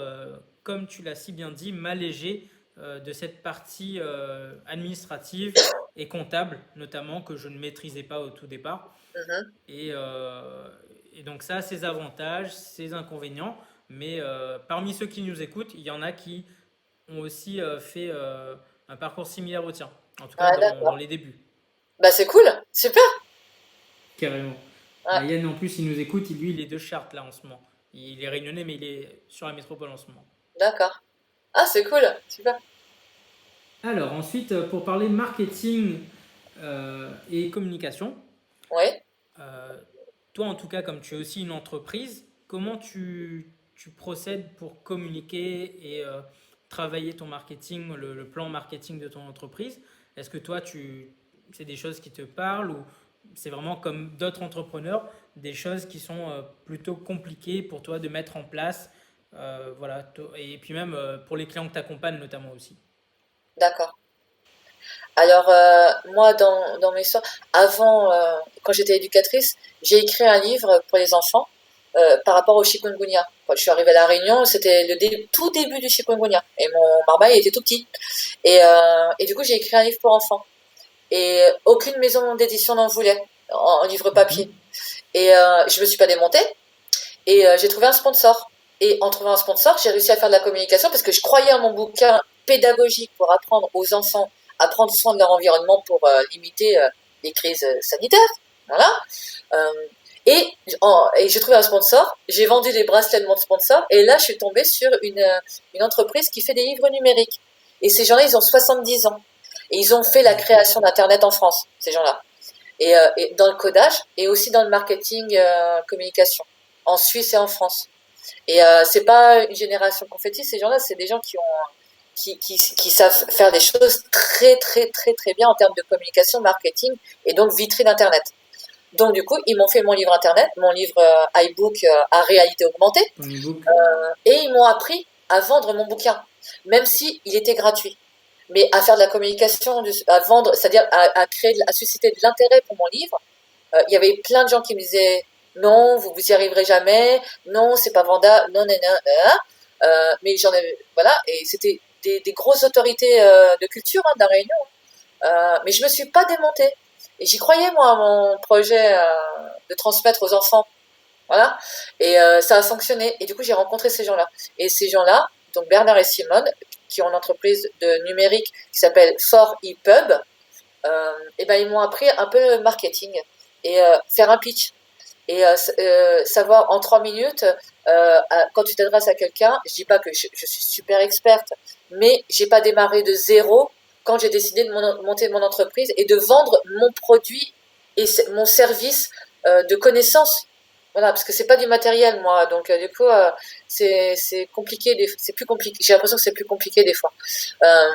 comme tu l'as si bien dit, m'alléger de cette partie administrative et comptable, notamment, que je ne maîtrisais pas au tout départ. Mhm. Et, euh, et donc ça a ses avantages, ses inconvénients, mais parmi ceux qui nous écoutent, il y en a qui ont aussi fait un parcours similaire au tien, en tout cas Ouais, dans d'accord. les débuts, Bah, c'est cool, super. carrément. Bah, Ouais, Yann, en plus, il nous écoute, lui, il est de Chartres là en ce moment. Il est réunionnais, mais il est sur la métropole en ce moment. d'accord. Ah, c'est cool, super. Alors, ensuite, pour parler marketing et communication, Ouais. euh, toi, en tout cas, comme tu es aussi une entreprise, comment tu procèdes pour communiquer et travailler ton marketing, le plan marketing de ton entreprise? Est-ce que toi, c'est des choses qui te parlent ou c'est vraiment comme d'autres entrepreneurs, des choses qui sont plutôt compliquées pour toi de mettre en place? Voilà, et puis même pour les clients que tu accompagnes notamment aussi. D'accord. Alors, moi, dans mes soins, avant, quand j'étais éducatrice, j'ai écrit un livre pour les enfants par rapport au chikungunya. Quand je suis arrivée à La Réunion, c'était tout début du chikungunya. Et mon marbaille était tout petit. Et du coup, j'ai écrit un livre pour enfants. Et aucune maison d'édition n'en voulait, en livre papier. Mhm. Et je me suis pas démontée. Et j'ai trouvé un sponsor. Et en trouvant un sponsor, j'ai réussi à faire de la communication parce que je croyais en mon bouquin pédagogique pour apprendre aux enfants à prendre soin de leur environnement pour limiter les crises sanitaires. Voilà. Euh, Et j'ai trouvé un sponsor, j'ai vendu les bracelets de mon sponsor, et là, je suis tombée sur une entreprise qui fait des livres numériques. Et ces gens-là, ils ont 70 ans. Et ils ont fait la création d'Internet en France, ces gens-là. Et dans le codage, et aussi dans le marketing communication, en Suisse et en France. C'est pas une génération confetti, ces gens-là, c'est des gens qui savent faire des choses très, très, très, très bien en termes de communication, marketing, et donc vitrine Internet. Donc, du coup, ils m'ont fait mon livre Internet, mon livre iBook à réalité augmentée, Ton e-book. et ils m'ont appris à vendre mon bouquin, même si il était gratuit. Mais à faire de la communication, à vendre, c'est-à-dire à créer, à susciter de l'intérêt pour mon livre, il y avait plein de gens qui me disaient non, vous y arriverez jamais, non, c'est pas vendable, non, non, non, non. Mais j'en avais, voilà, et c'était des grosses autorités de culture de la Réunion. Mais je me suis pas démontée. Et j'y croyais, moi, à mon projet de transmettre aux enfants. Voilà. Et ça a fonctionné. Et du coup, j'ai rencontré ces gens-là. Et ces gens-là, donc Bernard et Simone, qui ont une entreprise de numérique qui s'appelle For ePub, et ben ils m'ont appris un peu le marketing et faire un pitch et savoir en 3 minutes quand tu t'adresses à quelqu'un. Je dis pas que je suis super experte, mais j'ai pas démarré de zéro quand j'ai décidé de monter mon entreprise et de vendre mon produit et mon service de connaissance. Voilà, parce que c'est pas du matériel, moi, donc du coup, c'est compliqué, c'est plus compliqué. J'ai l'impression que c'est plus compliqué des fois. Euh,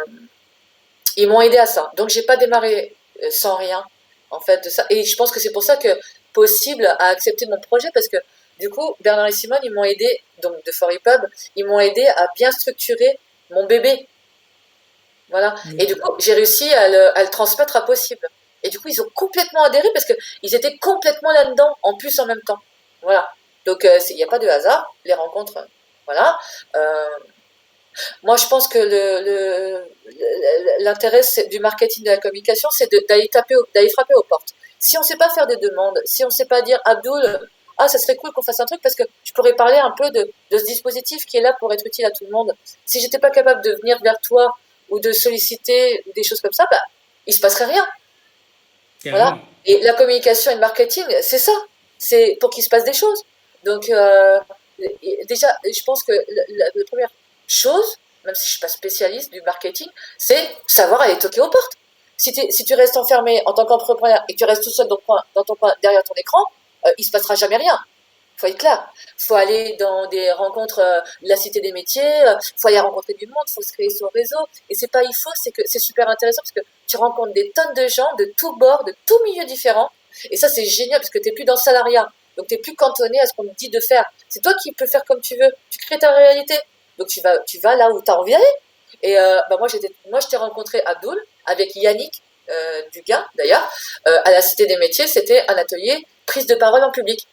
Ils m'ont aidé à ça. Donc j'ai pas démarré sans rien en fait de ça. Et je pense que c'est pour ça que Possible a accepté mon projet parce que du coup Bernard et Simone ils m'ont aidé donc de Foripub, ils m'ont aidé à bien structurer mon bébé. Voilà. Et du Oui. coup j'ai réussi à le transmettre à Possible. Et du coup ils ont complètement adhéré parce que ils étaient complètement là-dedans en plus en même temps. Voilà. Donc il n'y a pas de hasard les rencontres. Voilà. Euh, Moi, je pense que l'intérêt du marketing de la communication, c'est d'aller frapper aux portes. Si on ne sait pas faire des demandes, si on ne sait pas dire Abdoul, ah, ça serait cool qu'on fasse un truc parce que je pourrais parler un peu de ce dispositif qui est là pour être utile à tout le monde. Si j'étais pas capable de venir vers toi ou de solliciter des choses comme ça, bah, il se passerait rien. Voilà. Carrément. Et la communication et le marketing, c'est ça. C'est pour qu'il se passe des choses. Donc, déjà, je pense que la première chose, même si je suis pas spécialiste du marketing, c'est savoir aller toquer aux portes. Si tu restes enfermé en tant qu'entrepreneur et que tu restes tout seul dans ton coin, derrière ton écran, il se passera jamais rien. Faut être clair. Faut aller dans des rencontres de la Cité des métiers, faut aller rencontrer du monde, faut se créer son réseau. Et c'est pas il faut, c'est que c'est super intéressant parce que tu rencontres des tonnes de gens de tous bords, de tous milieux différents. Et ça, c'est génial parce que t'es plus dans le salariat. Donc t'es plus cantonné à ce qu'on te dit de faire. C'est toi qui peux faire comme tu veux. Tu crées ta réalité. Donc tu vas là où tu as envie d'aller. Et bah moi, je t'ai rencontré à Abdoul avec Yannick Dugas d'ailleurs à la Cité des métiers. C'était un atelier prise de parole en public.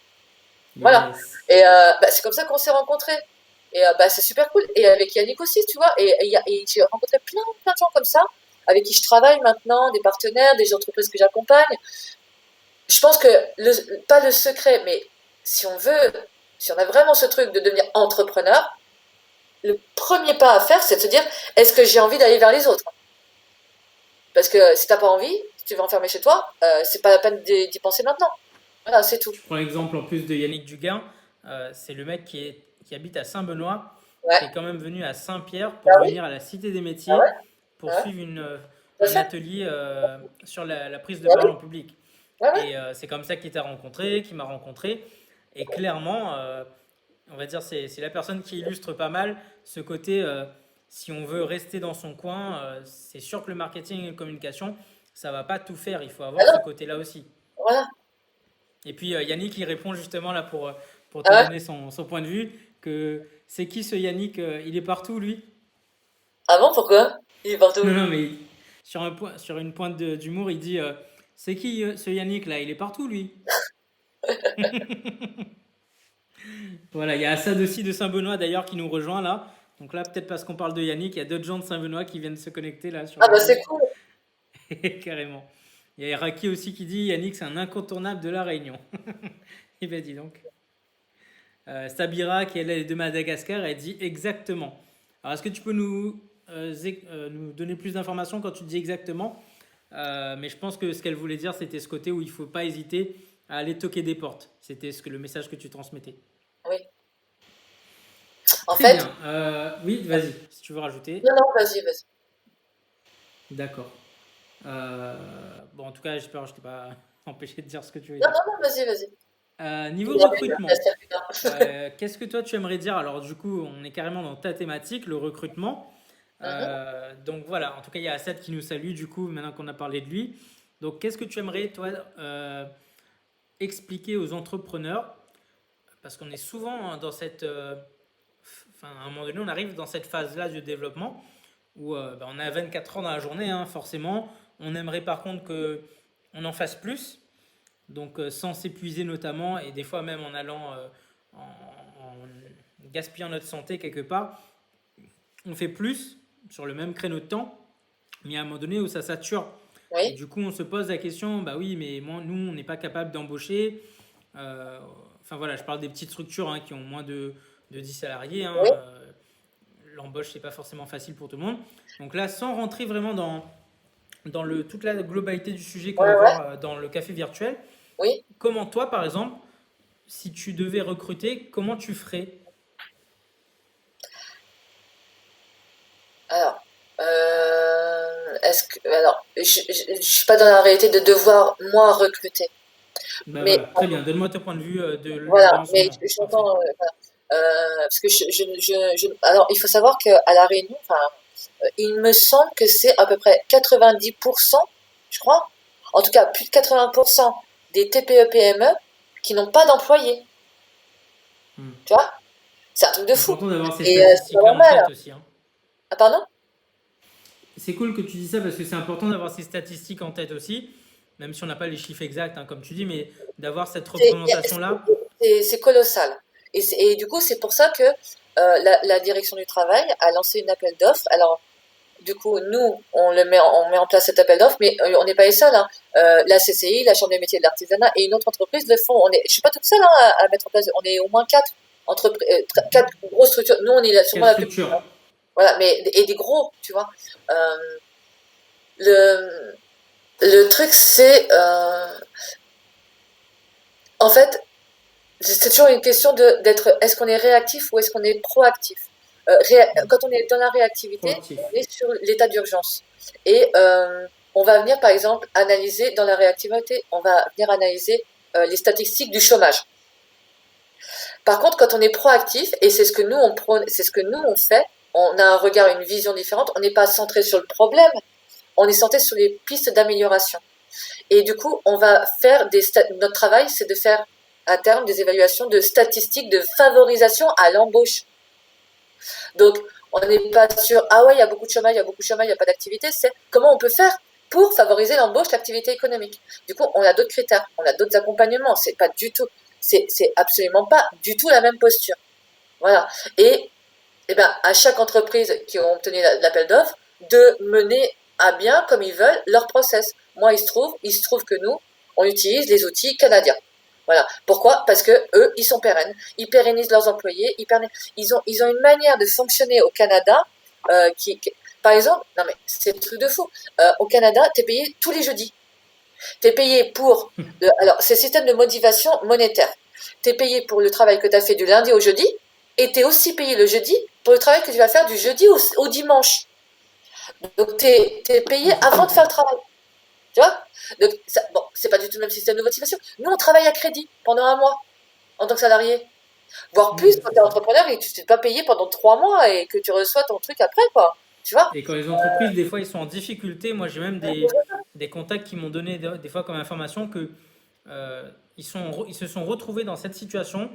Voilà. Yes. Et bah, c'est comme ça qu'on s'est rencontrés. Et bah, c'est super cool. Et avec Yannick aussi, tu vois. Et j'ai rencontré plein de gens comme ça, avec qui je travaille maintenant, des partenaires, des entreprises que j'accompagne. Je pense que, pas le secret, mais si on veut, si on a vraiment ce truc de devenir entrepreneur, le premier pas à faire, c'est de se dire, est-ce que j'ai envie d'aller vers les autres? Parce que si t'as pas envie, si tu veux enfermer chez toi, c'est pas la peine d'y penser maintenant. Voilà, c'est tout. Je prends l'exemple en plus de Yannick Duguin. C'est le mec qui habite à Saint-Benoît, Ouais. qui est quand même venu à Saint-Pierre pour Ah oui? venir à la Cité des Ah Métiers ouais? pour Ah ouais? suivre Tout à un fait. atelier sur la prise de Ah parole oui? en public. Ah ouais? Et c'est comme ça qu'il t'a rencontré, qu'il m'a rencontré. Et clairement, on va dire, c'est la personne qui illustre pas mal ce côté, si on veut rester dans son coin, c'est sûr que le marketing et la communication, ça va pas tout faire. Il faut Ah avoir ce non? côté-là aussi. Voilà. Et puis Yannick, il répond justement là pour te Ah ouais? donner son point de vue, que c'est qui ce Yannick, il est partout lui? Ah bon, pourquoi? Il est partout. Non, non, mais sur une pointe d'humour, il dit, c'est qui ce Yannick là? Il est partout lui. Voilà, il y a Assad aussi de Saint-Benoît d'ailleurs qui nous rejoint là. Donc là, peut-être parce qu'on parle de Yannick, il y a d'autres gens de Saint-Benoît qui viennent se connecter là sur Ah le bah live. c'est cool. Carrément. Il y a Raki aussi qui dit Yannick, c'est un incontournable de la Réunion. Eh bien, dis donc. Sabira, qui elle est de Madagascar, elle dit exactement. Alors, est-ce que tu peux nous donner plus d'informations quand tu dis exactement? Mais je pense que ce qu'elle voulait dire, c'était ce côté où il ne faut pas hésiter à aller toquer des portes. C'était le message que tu transmettais. Oui. En Très fait, bien. Oui, vas-y, si tu veux rajouter. non, non, vas-y, vas-y. D'accord. Bon, en tout cas, j'espère que je t'ai pas empêché de dire ce que tu veux Non, dire. non, non, vas-y, vas-y. Niveau Il y avait la recrutement, circulaire. qu'est-ce que toi tu aimerais dire? Alors, du coup, on est carrément dans ta thématique, le recrutement. Mhm. Donc voilà, en tout cas, il y a Assad qui nous salue, du coup, maintenant qu'on a parlé de lui. Donc, qu'est-ce que tu aimerais, toi, expliquer aux entrepreneurs? Parce qu'on est souvent dans cette. Enfin, à un moment donné, on arrive dans cette phase-là du développement où bah, on a 24 heures dans la journée, hein, forcément. On aimerait par contre que on en fasse plus, donc sans s'épuiser notamment, et des fois même en allant en gaspillant notre santé quelque part. On fait plus sur le même créneau de temps, mais il y a un moment donné où ça sature. Et Oui, du coup, on se pose la question, bah oui, mais moi, nous, on n'est pas capable d'embaucher. Euh, enfin voilà, je parle des petites structures hein, qui ont moins de 10 salariés. Hein, oui, l'embauche, c'est pas forcément facile pour tout le monde. Donc là, sans rentrer vraiment dans toute la globalité du sujet qu'on ouais, va ouais, voir dans le café virtuel, oui. comment toi, par exemple, si tu devais recruter, comment tu ferais? Alors, je suis pas dans la réalité de devoir moi recruter, Ben mais voilà, très bien. Donne-moi ton point de vue voilà, en ce mais moment. Parfait. j'entends, voilà. Parce que alors il faut savoir qu'à la Réunion, enfin, il me semble que c'est à peu près 90%, je crois, en tout cas plus de 80% des TPE-PME qui n'ont pas d'employés, Hmm. tu vois, c'est un truc de C'est fou. important d'avoir ces Et c'est pas statistiques-là en normal. tête aussi. Hein. Ah pardon? C'est cool que tu dis ça parce que c'est important d'avoir ces statistiques en tête aussi, même si on n'a pas les chiffres exacts, hein, comme tu dis, mais d'avoir cette C'est représentation-là. c'est colossal. Et du coup, c'est pour ça que la direction du travail a lancé une appel d'offres. Alors, du coup, nous, on met en place cet appel d'offres, mais on n'est pas les seuls. Hein. La CCI, la Chambre des métiers de l'artisanat et une autre entreprise le font. Je suis pas toute seule hein, à mettre en place. On est au moins quatre grosses structures. Nous, on est sûrement Quelle la plus petite. structure? Hein. Voilà, mais et des gros, tu vois. Euh, le, le truc, c'est en fait, c'est toujours une question d'être, est-ce qu'on est réactif ou est-ce qu'on est proactif? Quand on est dans la réactivité, Proactif. on est sur l'état d'urgence. Et on va venir, par exemple, analyser, dans la réactivité, on va venir analyser les statistiques du chômage. Par contre, quand on est proactif, et c'est ce que nous, on prône, c'est ce que nous, on fait, on a un regard, une vision différente, on n'est pas centré sur le problème, on est centré sur les pistes d'amélioration. Et du coup, on va faire notre travail, c'est de faire à terme des évaluations de statistiques de favorisation à l'embauche. Donc, on n'est pas sûr, ah ouais, il y a beaucoup de chômage, il y a beaucoup de chômage, il n'y a pas d'activité, c'est comment on peut faire pour favoriser l'embauche, l'activité économique. Du coup, on a d'autres critères, on a d'autres accompagnements, c'est pas du tout, c'est absolument pas du tout la même posture. Voilà. Et ben, à chaque entreprise qui ont obtenu l'appel d'offres, de mener à bien, comme ils veulent, leur process. Moi, il se trouve que nous, on utilise les outils canadiens. Voilà. Pourquoi? Parce que eux, ils sont pérennes. Ils pérennisent leurs employés. Ils ont une manière de fonctionner au Canada par exemple, non mais c'est le truc de fou. Au Canada, t'es payé tous les jeudis. T'es payé alors, c'est le système de motivation monétaire. T'es payé pour le travail que t'as fait du lundi au jeudi, et t'es aussi payé le jeudi pour le travail que tu vas faire du jeudi au dimanche. Donc, t'es payé Ah, c'est avant cool de faire ça. le travail. Tu vois? Donc, bon, c'est pas du tout le même système de motivation. Nous, on travaille à crédit pendant un mois en tant que salarié. Voire plus Oui, quand c'est t'es ça. entrepreneur et que tu t'es pas payé pendant 3 mois et que tu reçois ton truc après, quoi. Tu vois? Et quand les entreprises, des fois, ils sont en difficulté, moi j'ai même des contacts qui m'ont donné des fois comme information que ils se sont retrouvés dans cette situation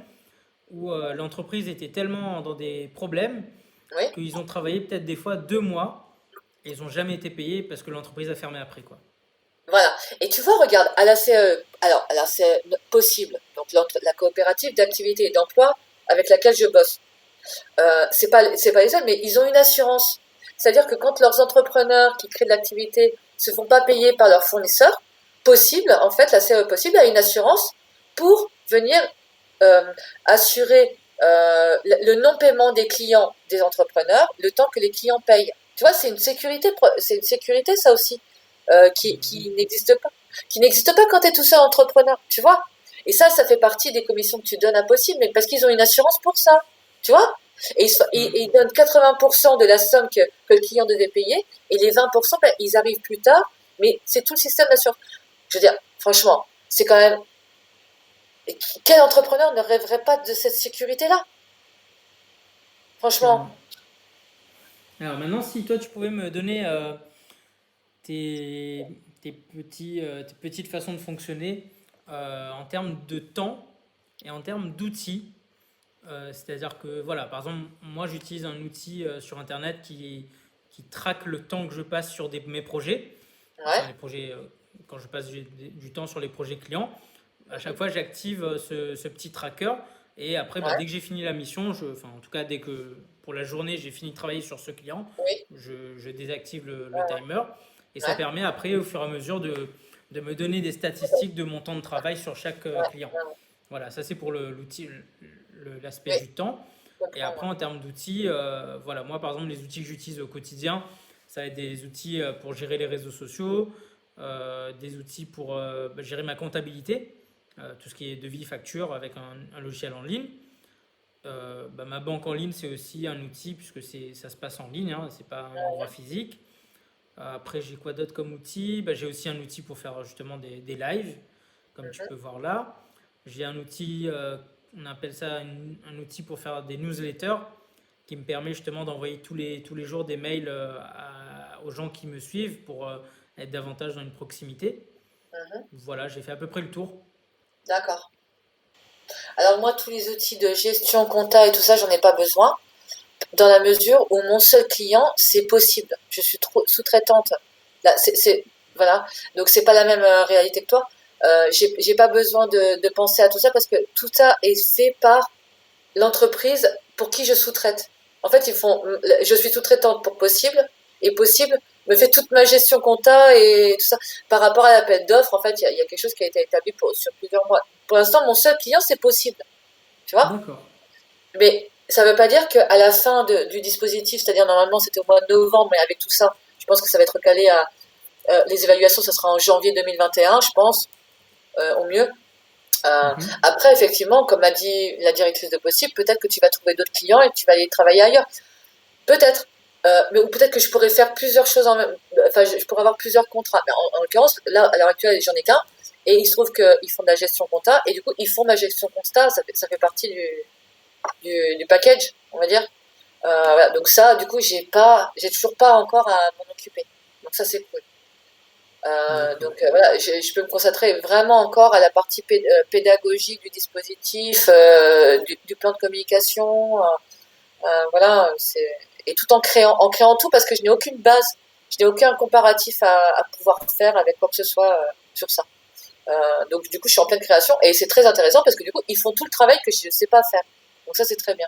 où l'entreprise était tellement dans des problèmes Oui. qu'ils ont travaillé peut-être des fois 2 mois et ils n'ont jamais été payés parce que l'entreprise a fermé après, quoi. Voilà. Et tu vois, regarde, à la CE, alors, à la CE possible, donc la coopérative d'activité et d'emploi avec laquelle je bosse, c'est pas les seuls, mais ils ont une assurance. C'est-à-dire que quand leurs entrepreneurs qui créent de l'activité se font pas payer par leurs fournisseurs, possible, en fait, la CE possible a une assurance pour venir euh, assurer le non-paiement des clients des entrepreneurs le temps que les clients payent. Tu vois, c'est une sécurité ça aussi, Bah oui. qui n'existe pas quand tu es tout seul entrepreneur, tu vois. Et ça fait partie des commissions que tu donnes à Possible, mais parce qu'ils ont une assurance pour ça, tu vois. Et ils donnent 80% de la somme que le client devait payer, et les 20%, ben, ils arrivent plus tard, mais c'est tout le système d'assurance. Je veux dire, franchement, c'est quand même... Quel entrepreneur ne rêverait pas de cette sécurité-là? Franchement. Carrément. Alors maintenant, si toi tu pouvais me donner tes petites façons de fonctionner en termes de temps et en termes d'outils. C'est-à-dire que, voilà, par exemple, moi j'utilise un outil sur Internet qui traque le temps que je passe sur mes projets, Ouais, enfin les projets, quand je passe du temps sur les projets clients. À chaque fois, j'active ce petit tracker et après, bah, ouais, dès que j'ai fini la mission, enfin, en tout cas, dès que pour la journée, j'ai fini de travailler sur ce client, oui, je désactive le ouais, timer et ça ouais, permet après, au fur et à mesure, de me donner des statistiques de mon temps de travail sur chaque ouais, client. ouais, Voilà, ça c'est pour l'outil, l'aspect oui, du temps. je Et comprends, après, ouais. en termes d'outils, voilà, moi par exemple, les outils que j'utilise au quotidien, ça va être des outils pour gérer les réseaux sociaux, des outils pour bah, gérer ma comptabilité, tout ce qui est devis, facture avec un logiciel en ligne. Bah, ma banque en ligne, c'est aussi un outil puisque ça se passe en ligne, hein, c'est pas un endroit physique. Après, j'ai quoi d'autre comme outil? Bah, j'ai aussi un outil pour faire justement des lives, comme tu peux voir là. J'ai un outil, on appelle ça un outil pour faire des newsletters, qui me permet justement d'envoyer tous les jours des mails aux gens qui me suivent pour être davantage dans une proximité. Mhm, Voilà, j'ai fait à peu près le tour. d'accord. Alors moi, tous les outils de gestion, compta et tout ça, j'en ai pas besoin, dans la mesure où mon seul client, c'est Possible. Je suis trop sous-traitante. Là, voilà. Donc c'est pas la même réalité que toi. J'ai pas besoin de penser à tout ça parce que tout ça est fait par l'entreprise pour qui je sous-traite. En fait, je suis sous-traitante pour Possible et Possible me fait toute ma gestion compta et tout ça. Par rapport à l'appel d'offres, en fait, il y a quelque chose qui a été établi sur plusieurs mois. Pour l'instant, mon seul client, c'est Possible, tu vois. D'accord. Mais ça ne veut pas dire qu'à la fin du dispositif, c'est-à-dire normalement c'était au mois de novembre, mais avec tout ça, je pense que ça va être recalé à les évaluations, ça sera en janvier 2021, je pense, au mieux. Mhm. Après, effectivement, comme a dit la directrice de Possible, peut-être que tu vas trouver d'autres clients et que tu vas aller travailler ailleurs. Peut-être. Mais ou peut-être que je pourrais faire plusieurs choses en même. Enfin, je pourrais avoir plusieurs contrats. Mais en l'occurrence, là, à l'heure actuelle, j'en ai qu'un. Et il se trouve qu'ils font de la gestion compta. Et du coup, ils font ma gestion compta. Ça fait partie du package, on va dire. Voilà. Donc ça, du coup, j'ai toujours pas encore à m'en occuper. Donc ça, c'est cool. D'accord. Donc voilà, je peux me concentrer vraiment encore à la partie pédagogique du dispositif, du plan de communication. Voilà, et tout en créant tout parce que je n'ai aucune base, je n'ai aucun comparatif à pouvoir faire avec quoi que ce soit sur ça. Donc du coup, je suis en pleine création et c'est très intéressant parce que du coup, ils font tout le travail que je ne sais pas faire. Donc ça, c'est très bien.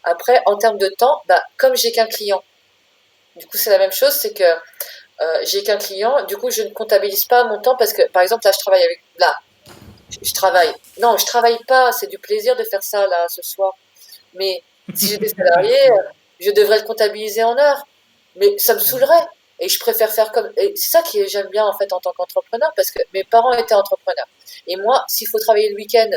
Après, en termes de temps, bah, comme j'ai qu'un client, du coup, c'est la même chose, c'est que j'ai qu'un client, du coup, je ne comptabilise pas mon temps parce que, par exemple, là, je travaille. Non, je travaille pas, c'est du plaisir de faire ça, là, ce soir. Mais si j'étais salarié, Merci. je devrais le comptabiliser en heures. Mais ça me saoulerait. Et je préfère faire comme. Et c'est ça que j'aime bien, en fait, en tant qu'entrepreneur, parce que mes parents étaient entrepreneurs. Et moi, s'il faut travailler le week-end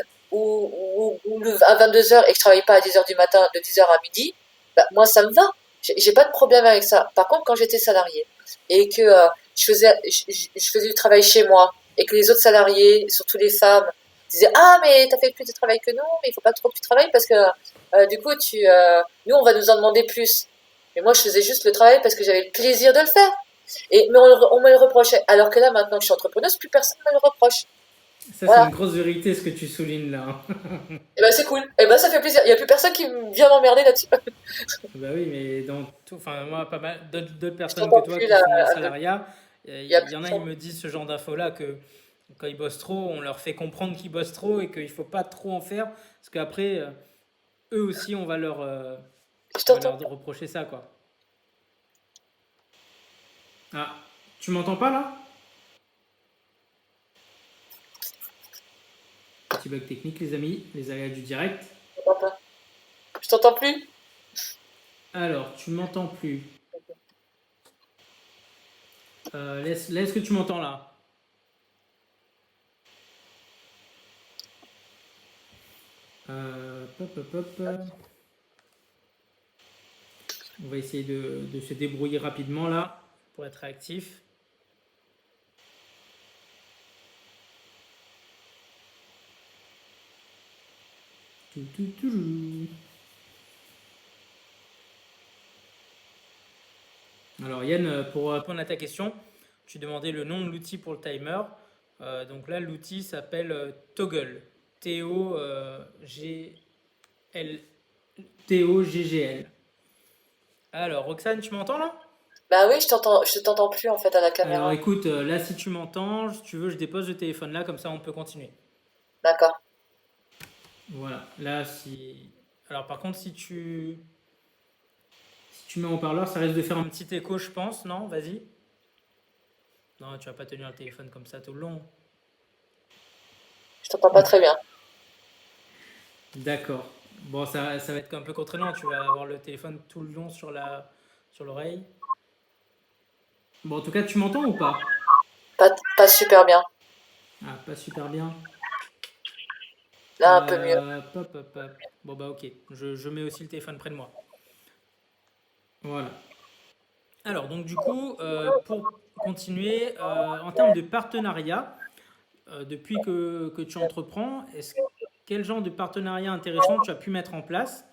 à 22 heures et que je travaille pas à 10 heures du matin, de 10 heures à midi, bah, moi, ça me va. J'ai pas de problème avec ça. Par contre, quand j'étais salarié et que je faisais du travail chez moi et que les autres salariés, surtout les femmes, disaient ah mais t'as fait plus de travail que nous, mais il faut pas trop que tu travailles parce que du coup nous on va nous en demander plus. Mais moi je faisais juste le travail parce que j'avais le plaisir de le faire. Mais on me le reprochait. Alors que là maintenant que je suis entrepreneuse, plus personne ne me le reproche. Ça, c'est une Voilà. grosse vérité ce que tu soulignes là. Et ben c'est cool. Et ben ça fait plaisir. Il y a plus personne qui vient m'emmerder là-dessus. Bah oui, mais dans tout, enfin moi, pas mal d'autres Je personnes que t'entends toi plus qui là. sont dans le salariat, Il y a il plus y en de a, ils son. me disent ce genre d'infos-là que quand ils bossent trop, on leur fait comprendre qu'ils bossent trop et qu'il faut pas trop en faire parce qu'après, eux aussi, Je on va t'entends leur plus. reprocher ça, quoi. Ah, tu m'entends pas là? Petit bug technique, les amis, les aléas du direct. Je t'entends pas. Je t'entends plus. Alors, tu m'entends plus. Est-ce que tu m'entends là? Hop, hop, hop. On va essayer de se débrouiller rapidement là pour être réactif. Tout, tout, tout. Alors Yann, pour répondre à ta question, tu demandais le nom de l'outil pour le timer. Donc là, l'outil s'appelle Toggle. T-O-G-L. T-O-G-G-L. Alors, Roxane, tu m'entends là? Bah oui, je t'entends plus en fait à la Alors caméra. écoute, là, si tu m'entends, si tu veux, je dépose le téléphone là, comme ça on peut continuer. D'accord. Voilà, là, si. Alors par contre, si tu mets en haut-parleur, ça risque de faire un petit écho, je pense, non? Vas-y. Non, tu vas pas tenir le téléphone comme ça tout le long. Je t'entends pas très bien. D'accord. Bon, ça va être un peu contraignant. Tu vas avoir le téléphone tout le long sur l'oreille. Bon, en tout cas, tu m'entends ou pas? Pas super bien. Ah, pas super bien. Là, un peu mieux. Hop, hop, hop. Bon, bah, ok. Je mets aussi le téléphone près de moi. Voilà. Alors, donc, du coup, pour continuer, en termes de partenariat, depuis que tu entreprends, quel genre de partenariat intéressant tu as pu mettre en place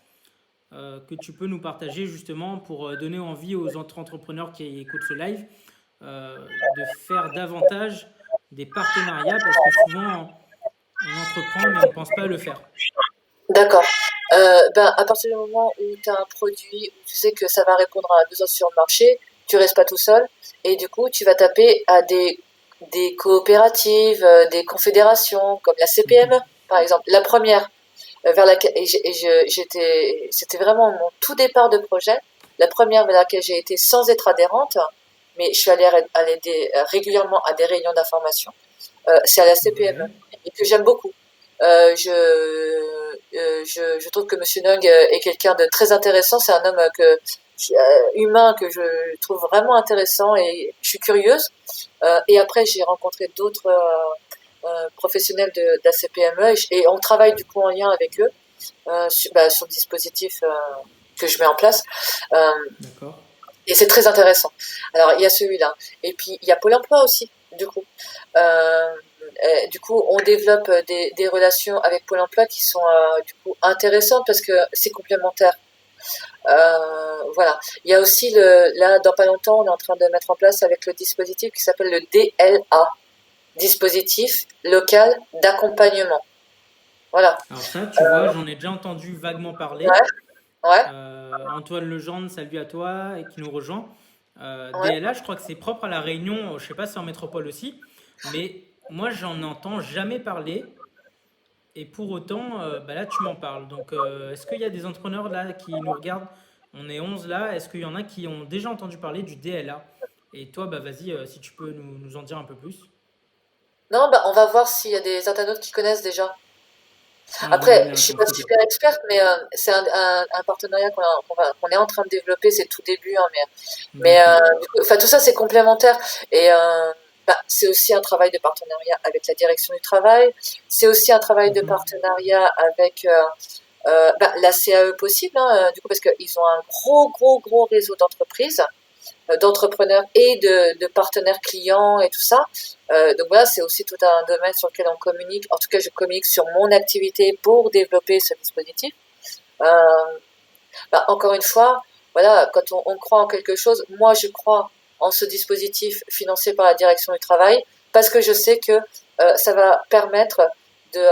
que tu peux nous partager justement pour donner envie aux entrepreneurs qui écoutent ce live de faire davantage des partenariats parce que souvent on entreprend mais on ne pense pas à le faire. D'accord. Ben, à partir du moment où tu as un produit, où tu sais que ça va répondre à un besoin sur le marché, tu restes pas tout seul et du coup, tu vas taper à des coopératives, des confédérations comme la CPME, Mhm. par exemple. La première vers laquelle c'était vraiment mon tout départ de projet. La première vers laquelle j'ai été sans être adhérente, mais je suis allée régulièrement à des réunions d'information. C'est à la CPME Ouais. et que j'aime beaucoup. Je trouve que Monsieur Nung est quelqu'un de très intéressant. C'est un homme humain que je trouve vraiment intéressant et je suis curieuse. Et après, j'ai rencontré d'autres professionnels de la CPME et on travaille du coup en lien avec eux sur le dispositif que je mets en place. Euh, D'accord. et c'est très intéressant. Alors, il y a celui-là. Et puis, il y a Pôle emploi aussi, du coup. Euh, du coup, on développe des relations avec Pôle emploi qui sont du coup intéressantes parce que c'est complémentaire. Voilà. Il y a aussi là, dans pas longtemps, on est en train de mettre en place avec le dispositif qui s'appelle le DLA, dispositif local d'accompagnement. Voilà. Alors ça, tu vois, j'en ai déjà entendu vaguement parler. Ouais, ouais, Antoine Legendre, salut à toi, et qui nous rejoint. ouais. DLA, je crois que c'est propre à la Réunion, je sais pas si c'est en métropole aussi, mais moi j'en entends jamais parler. Et pour autant, bah là, tu m'en parles. Donc, est-ce qu'il y a des entrepreneurs là qui nous regardent? On est 11 là. Est-ce qu'il y en a qui ont déjà entendu parler du DLA? Et toi, bah vas-y, si tu peux nous en dire un peu plus. Non, bah, on va voir s'il y a des internautes qui connaissent déjà. On leur donne Après, je les suis réponses. pas Ok. super experte, mais c'est un partenariat qu'on est en train de développer. C'est tout début, hein, mais D'accord. du coup, enfin tout ça c'est complémentaire et bah, c'est aussi un travail de partenariat avec la direction du travail. C'est aussi un travail de Mhm. partenariat avec bah, la CAE possible, hein, du coup parce qu'ils ont un gros réseau d'entreprises, d'entrepreneurs et de partenaires clients et tout ça. Donc voilà, c'est aussi tout un domaine sur lequel on communique. En tout cas, je communique sur mon activité pour développer ce dispositif. Euh, Bah, encore une fois, voilà, quand on croit en quelque chose, moi je crois en ce dispositif financé par la direction du travail parce que je sais que ça va permettre de,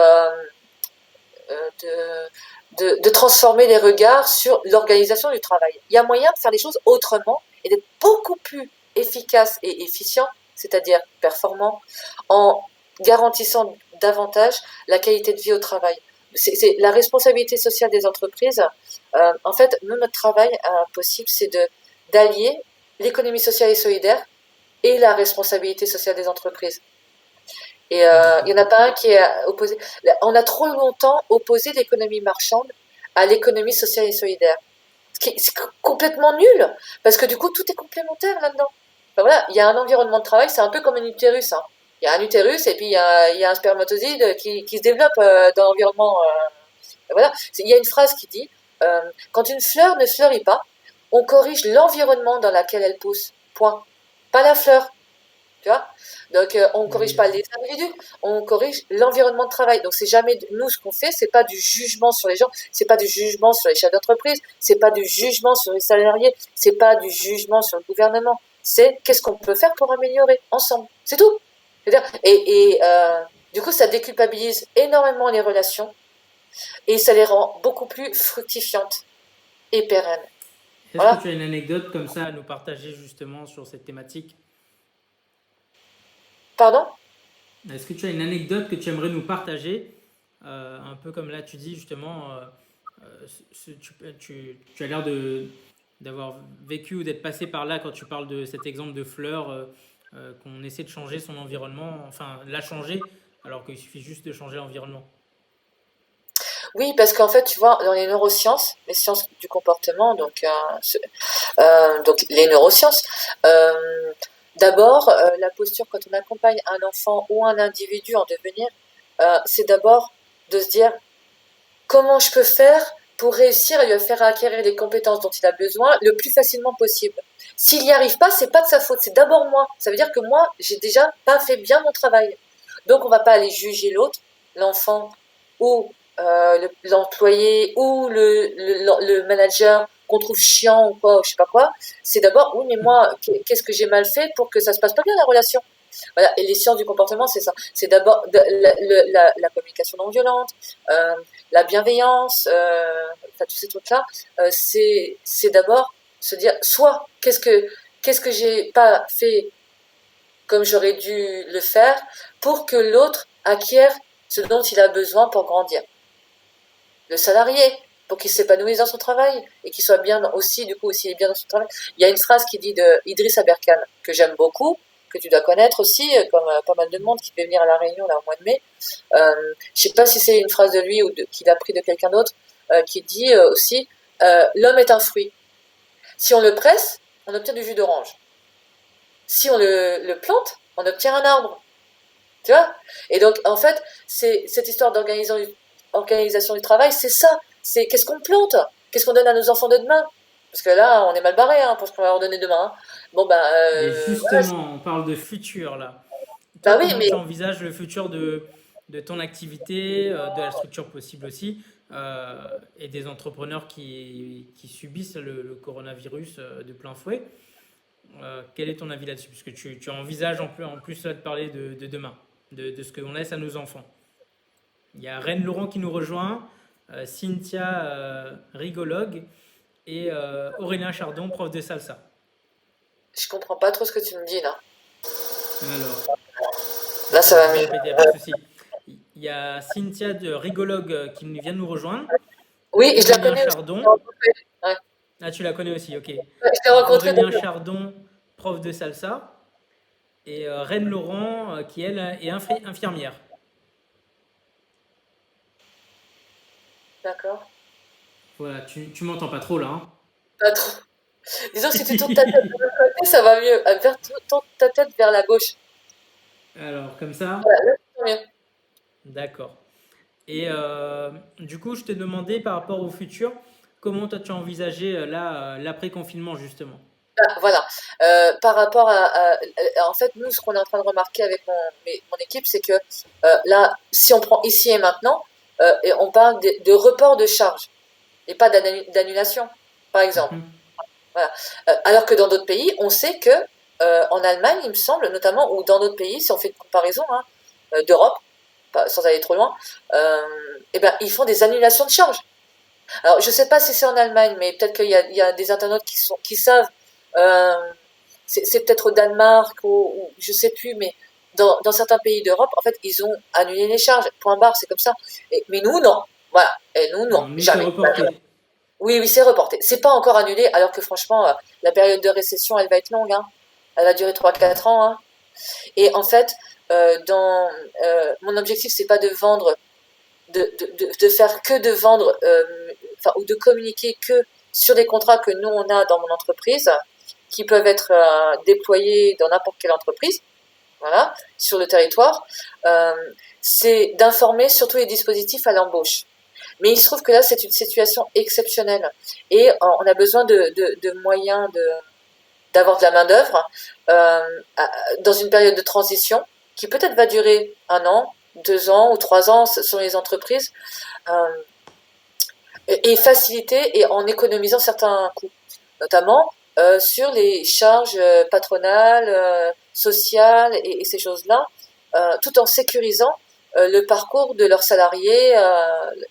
de transformer les regards sur l'organisation du travail. Il y a moyen de faire les choses autrement et d'être beaucoup plus efficace et efficient, c'est-à-dire performant, en garantissant davantage la qualité de vie au travail. C'est la responsabilité sociale des entreprises. En fait, nous, notre travail possible, c'est d'allier l'économie sociale et solidaire et la responsabilité sociale des entreprises. Et il n'y D'accord. en a pas un qui est opposé. On a trop longtemps opposé l'économie marchande à l'économie sociale et solidaire. C'est complètement nul, parce que du coup, tout est complémentaire là-dedans. Enfin, voilà, il y a un environnement de travail, c'est un peu comme un utérus. Hein. Il y a un utérus et puis il y a un spermatozoïde qui se développe dans l'environnement voilà. Il y a une phrase qui dit quand une fleur ne fleurit pas, on corrige l'environnement dans lequel elle pousse. Point. Pas la fleur. Tu vois. Donc on ne corrige Oui, pas les individus, on corrige l'environnement de travail. Donc c'est jamais nous ce qu'on fait, c'est pas du jugement sur les gens, c'est pas du jugement sur les chefs d'entreprise, c'est pas du jugement sur les salariés, c'est pas du jugement sur le gouvernement. C'est qu'est-ce qu'on peut faire pour améliorer ensemble. C'est tout. C'est-à-dire, du coup, ça déculpabilise énormément les relations et ça les rend beaucoup plus fructifiantes et pérennes. est-ce que Voilà. tu as une anecdote comme ça à nous partager justement sur cette thématique? Pardon? Est-ce que tu as une anecdote que tu aimerais nous partager? Un peu comme là, tu dis justement, tu as l'air d'avoir vécu ou d'être passé par là quand tu parles de cet exemple de fleur, qu'on essaie de changer son environnement, enfin la changer, alors qu'il suffit juste de changer l'environnement. Oui, parce qu'en fait, tu vois, dans les neurosciences, les sciences du comportement, donc les neurosciences, d'abord, la posture quand on accompagne un enfant ou un individu en devenir, c'est d'abord de se dire comment je peux faire pour réussir à lui faire acquérir les compétences dont il a besoin le plus facilement possible. S'il n'y arrive pas, c'est pas de sa faute, c'est d'abord moi. Ça veut dire que moi, j'ai déjà pas fait bien mon travail. Donc, on va pas aller juger l'autre, l'enfant ou l'employé ou le manager qu'on trouve chiant ou quoi, ou je sais pas quoi. C'est d'abord, oui, mais moi, qu'est-ce que j'ai mal fait pour que ça se passe pas bien la relation? Voilà. Et les sciences du comportement, c'est ça. C'est d'abord la communication non violente, euh, la bienveillance, enfin, tous ces trucs-là. C'est d'abord se dire, soit qu'est-ce que j'ai pas fait comme j'aurais dû le faire pour que l'autre acquiert ce dont il a besoin pour grandir. Le salarié, pour qu'il s'épanouisse dans son travail et qu'il soit bien aussi, du coup, aussi il est bien dans son travail. Il y a une phrase qui dit de Idriss Aberkan, que j'aime beaucoup, que tu dois connaître aussi, comme pas mal de monde qui devait venir à la Réunion là au mois de mai. Je sais pas si c'est une phrase de lui ou qu'il a pris de quelqu'un d'autre, qui dit aussi l'homme est un fruit. Si on le presse, on obtient du jus d'orange. Si on le plante, on obtient un arbre. Tu vois? Et donc, en fait, c'est cette histoire d'organisation du travail, c'est ça. C'est qu'est-ce qu'on plante? Qu'est-ce qu'on donne à nos enfants de demain? Parce que là, on est mal barré pour ce qu'on va leur donner demain. Hein. Bon, ben, Et voilà. justement, on parle de futur là. Toi, Bah oui, comment mais tu envisages le futur de ton activité, de la structure possible aussi, et des entrepreneurs qui subissent le coronavirus de plein fouet? Quel est ton avis là-dessus? Puisque tu envisages en plus là, de parler de demain, de ce qu'on laisse à nos enfants. Il y a Reine Laurent qui nous rejoint, Cynthia Rigologue et Aurélien Chardon, prof de salsa. je comprends pas trop ce que tu me dis là. Alors, Là, ça je va vais mieux. répéter, pas de souci. Il y a Cynthia de Rigologue qui vient de nous rejoindre, Oui, je la Aurélien connais aussi. Chardon. Ouais. Ah, tu la connais aussi, ok. Ouais, je l'ai rencontrée Aurélien d'ailleurs. Chardon, prof de salsa, et Reine Laurent, qui elle est infirmière. D'accord. Voilà, tu m'entends pas trop là, hein. Pas trop. Disons que si tu tournes ta tête de l'autre côté, ça va mieux. Tourne ta tête vers la gauche. Alors, comme ça, Voilà, là, c'est mieux. d'accord. Et du coup, je t'ai demandé par rapport au futur, comment toi tu as envisagé là l'après-confinement justement. Ah, voilà. Par rapport en fait, nous, ce qu'on est en train de remarquer avec mon équipe, c'est que là, si on prend ici et maintenant, et on parle de report de charge et pas d'annulation, par exemple. Mhm, Voilà. Alors que dans d'autres pays, on sait que en Allemagne, il me semble, notamment, ou dans d'autres pays, si on fait une comparaison hein, d'Europe, sans aller trop loin, eh ben, ils font des annulations de charges. Alors, je ne sais pas si c'est en Allemagne, mais peut-être qu'il y a des internautes qui savent. Euh, c'est peut-être au Danemark ou je ne sais plus, mais dans certains pays d'Europe, en fait, ils ont annulé les charges. Point barre, c'est comme ça. Mais nous, non. Voilà. Et nous, non. non, nous, c'est Jamais. reporté. Oui, oui, c'est reporté. C'est pas encore annulé, alors que franchement, la période de récession, elle va être longue. Hein. Elle va durer 3 4 ans. Hein. Et en fait, mon objectif, c'est pas de vendre, de faire que de vendre, ou de communiquer que sur des contrats que nous, on a dans mon entreprise, qui peuvent être déployés dans n'importe quelle entreprise, voilà, sur le territoire. Euh, c'est d'informer sur tous les dispositifs à l'embauche. Mais il se trouve que là, c'est une situation exceptionnelle. Et on a besoin de moyens d'avoir de la main-d'œuvre dans une période de transition qui peut-être va durer 1 an, 2 ans ou 3 ans selon les entreprises, euh, et faciliter et en économisant certains coûts, notamment sur les charges patronales, sociales et ces choses-là, tout en sécurisant le parcours de leurs salariés,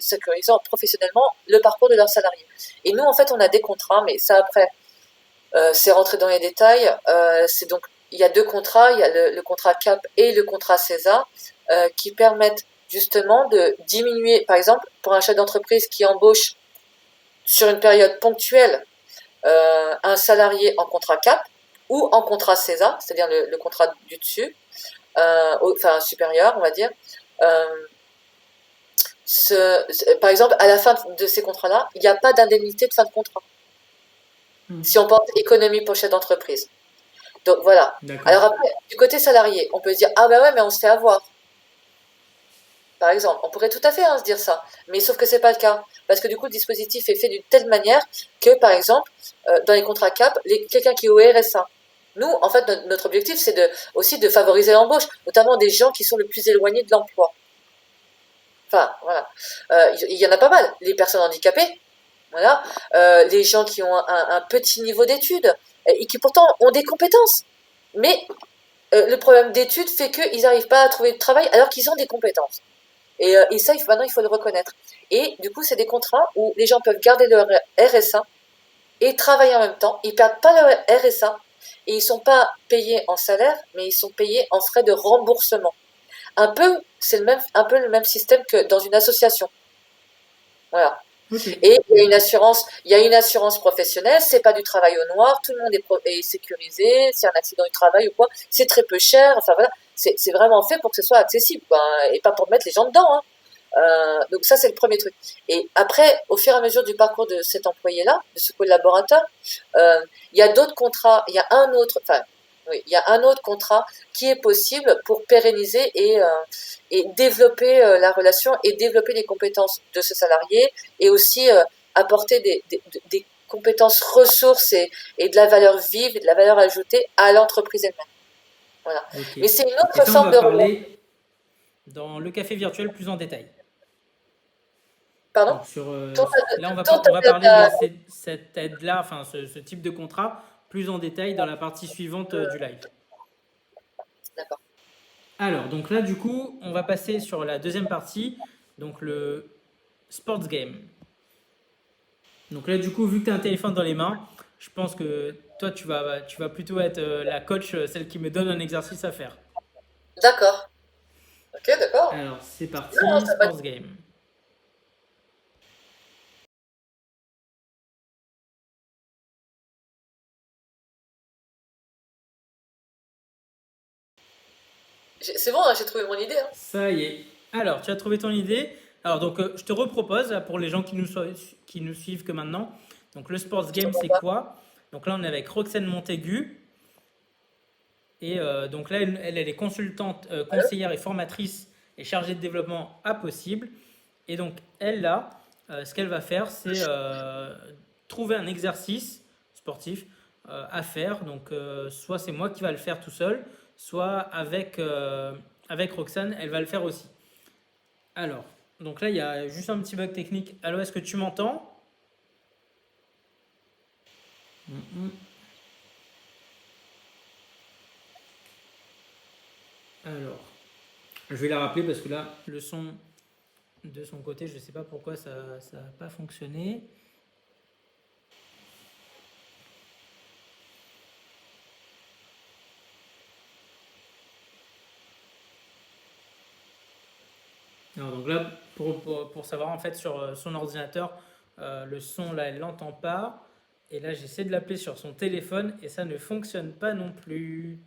sécurisant professionnellement le parcours de leurs salariés. Et nous, en fait, on a des contrats, mais ça après, c'est rentré dans les détails. C'est donc il y a 2 contrats, il y a le contrat CAP et le contrat CESA, qui permettent justement de diminuer, par exemple, pour un chef d'entreprise qui embauche sur une période ponctuelle un salarié en contrat CAP ou en contrat CESA, c'est-à-dire le contrat du dessus, enfin supérieur, on va dire. Euh, Par exemple, à la fin de ces contrats-là, il n'y a pas d'indemnité de fin de contrat. Si on pense économie pour chef d'entreprise. Donc voilà. D'accord. Alors après, du côté salarié, on peut se dire, ah ben ouais, mais on se fait avoir. Par exemple, on pourrait tout à fait se dire ça, mais sauf que c'est pas le cas, parce que du coup le dispositif est fait d'une telle manière que, par exemple, dans les contrats CAP, quelqu'un qui est au RSA, nous, en fait, notre objectif, c'est aussi de favoriser l'embauche, notamment des gens qui sont le plus éloignés de l'emploi. Enfin, voilà. Il y en a pas mal. Les personnes handicapées, voilà, les gens qui ont un petit niveau d'études et qui pourtant ont des compétences, mais le problème d'études fait qu'ils n'arrivent pas à trouver de travail alors qu'ils ont des compétences. Et ça, maintenant, il faut le reconnaître. Et du coup, c'est des contrats où les gens peuvent garder leur RSA et travailler en même temps. Ils ne perdent pas leur RSA et ils ne sont pas payés en salaire, mais ils sont payés en frais de remboursement. C'est un peu le même système que dans une association. Voilà. Ok. Et il y a une assurance professionnelle, c'est pas du travail au noir, tout le monde est sécurisé, c'est un accident du travail ou quoi, c'est très peu cher, enfin voilà, c'est vraiment fait pour que ce soit accessible, quoi, et pas pour mettre les gens dedans, hein. Donc ça, c'est le premier truc. Et après, au fur et à mesure du parcours de cet employé-là, de ce collaborateur, il y a d'autres contrats, il y a un autre, enfin, oui, il y a un autre contrat qui est possible pour pérenniser et développer la relation et développer les compétences de ce salarié et aussi apporter des compétences ressources et de la valeur vive et de la valeur ajoutée à l'entreprise elle-même. Voilà. Ok. Mais c'est une Et autre ça, on forme va de relation. parler dans le café virtuel plus en détail. Pardon? Donc sur, Tourne là, tourne ta on va tête parler de cette aide-là, enfin ce type de contrat, plus en détail dans la partie suivante du live. D'accord. Alors, donc là, du coup, on va passer sur la deuxième partie, donc le sports game. Donc là, du coup, vu que tu as un téléphone dans les mains, je pense que toi, tu vas plutôt être la coach, celle qui me donne un exercice à faire. D'accord. Ok, d'accord. Alors, c'est C'est bien, hein, parti, ça va. sports game. C'est bon, hein, j'ai trouvé mon idée, hein. Ça y est. Alors, tu as trouvé ton idée. Alors, donc, je te repropose, là, pour les gens qui nous suivent que maintenant. Donc, le sports Je game, t'entends c'est pas. quoi? Donc là, on est avec Roxane Montaigu. Et donc là, elle est consultante, Allô? conseillère et formatrice et chargée de développement à Possible. Et donc, elle, là, ce qu'elle va faire, c'est trouver un exercice sportif à faire. Donc, soit c'est moi qui va le faire tout seul, soit avec Roxane, elle va le faire aussi. Alors, donc là, il y a juste un petit bug technique. Alors, est-ce que tu m'entends? Alors, je vais la rappeler parce que là, le son de son côté, je ne sais pas pourquoi ça n'a pas fonctionné. Alors, donc là, pour savoir en fait sur son ordinateur, le son là, elle l'entend pas. Et là, j'essaie de l'appeler sur son téléphone et ça ne fonctionne pas non plus.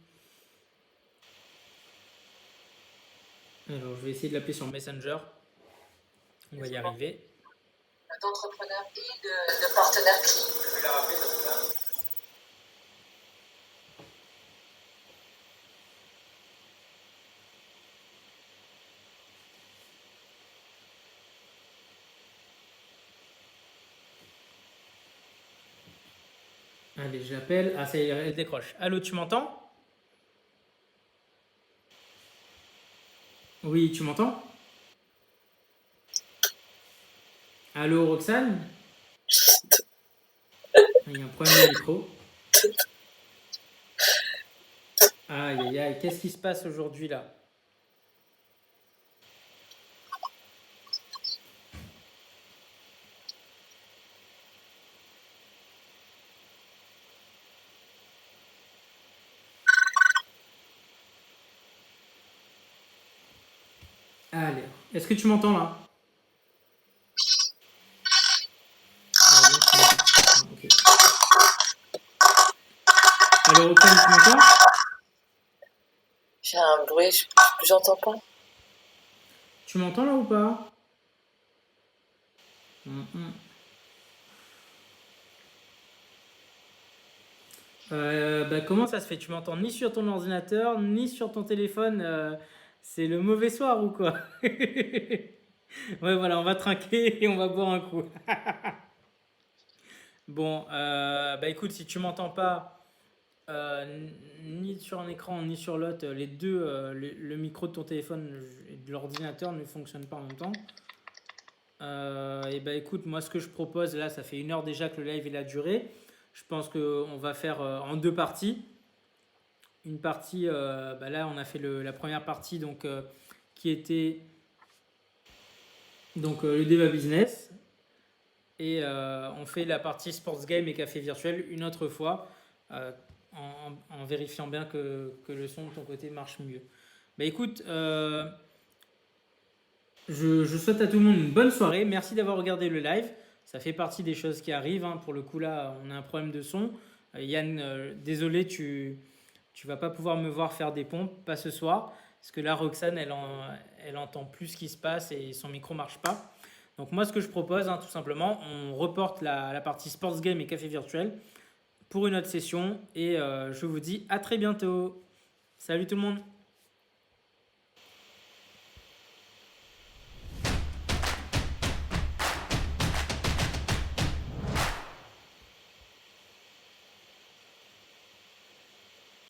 Alors, je vais essayer de l'appeler sur Messenger. On va y arriver. D'entrepreneurs et de partenaires clients. Allez, j'appelle. Ah, ça y est, elle décroche. Allô, tu m'entends? Oui, tu m'entends? Allô, Roxane? Il y a un problème de micro. Aïe, aïe, aïe, qu'est-ce qui se passe aujourd'hui là? Allez, est-ce que tu m'entends là? Donc, ok. Allô, Roxane, tu m'entends? J'ai un bruit, j'entends pas. Tu m'entends là ou pas? Hum, hum. Bah, comment ça se fait? Tu m'entends ni sur ton ordinateur, ni sur ton téléphone. C'est le mauvais soir ou quoi? Ouais, voilà, on va trinquer et on va boire un coup. Bon, bah écoute, si tu m'entends pas ni sur un écran ni sur l'autre, les deux, le micro de ton téléphone et de l'ordinateur ne fonctionnent pas en même temps. Et bah écoute, moi ce que je propose là, ça fait 1 heure déjà que le live il a duré. Je pense qu'on va faire en 2 parties. Une partie, bah là on a fait la première partie donc, qui était donc, le débat business. Et on fait la partie sports game et café virtuel une autre fois, euh, en vérifiant bien que le son de ton côté marche mieux. Bah écoute, je souhaite à tout le monde une bonne soirée. Merci d'avoir regardé le live. Ça fait partie des choses qui arrivent, hein. Pour le coup, là, on a un problème de son. Yann, désolé, tu vas pas pouvoir me voir faire des pompes, pas ce soir. Parce que là, Roxane, elle entend plus ce qui se passe et son micro marche pas. Donc, moi, ce que je propose, hein, tout simplement, on reporte la partie sports game et café virtuel pour une autre session. Et je vous dis à très bientôt. Salut tout le monde!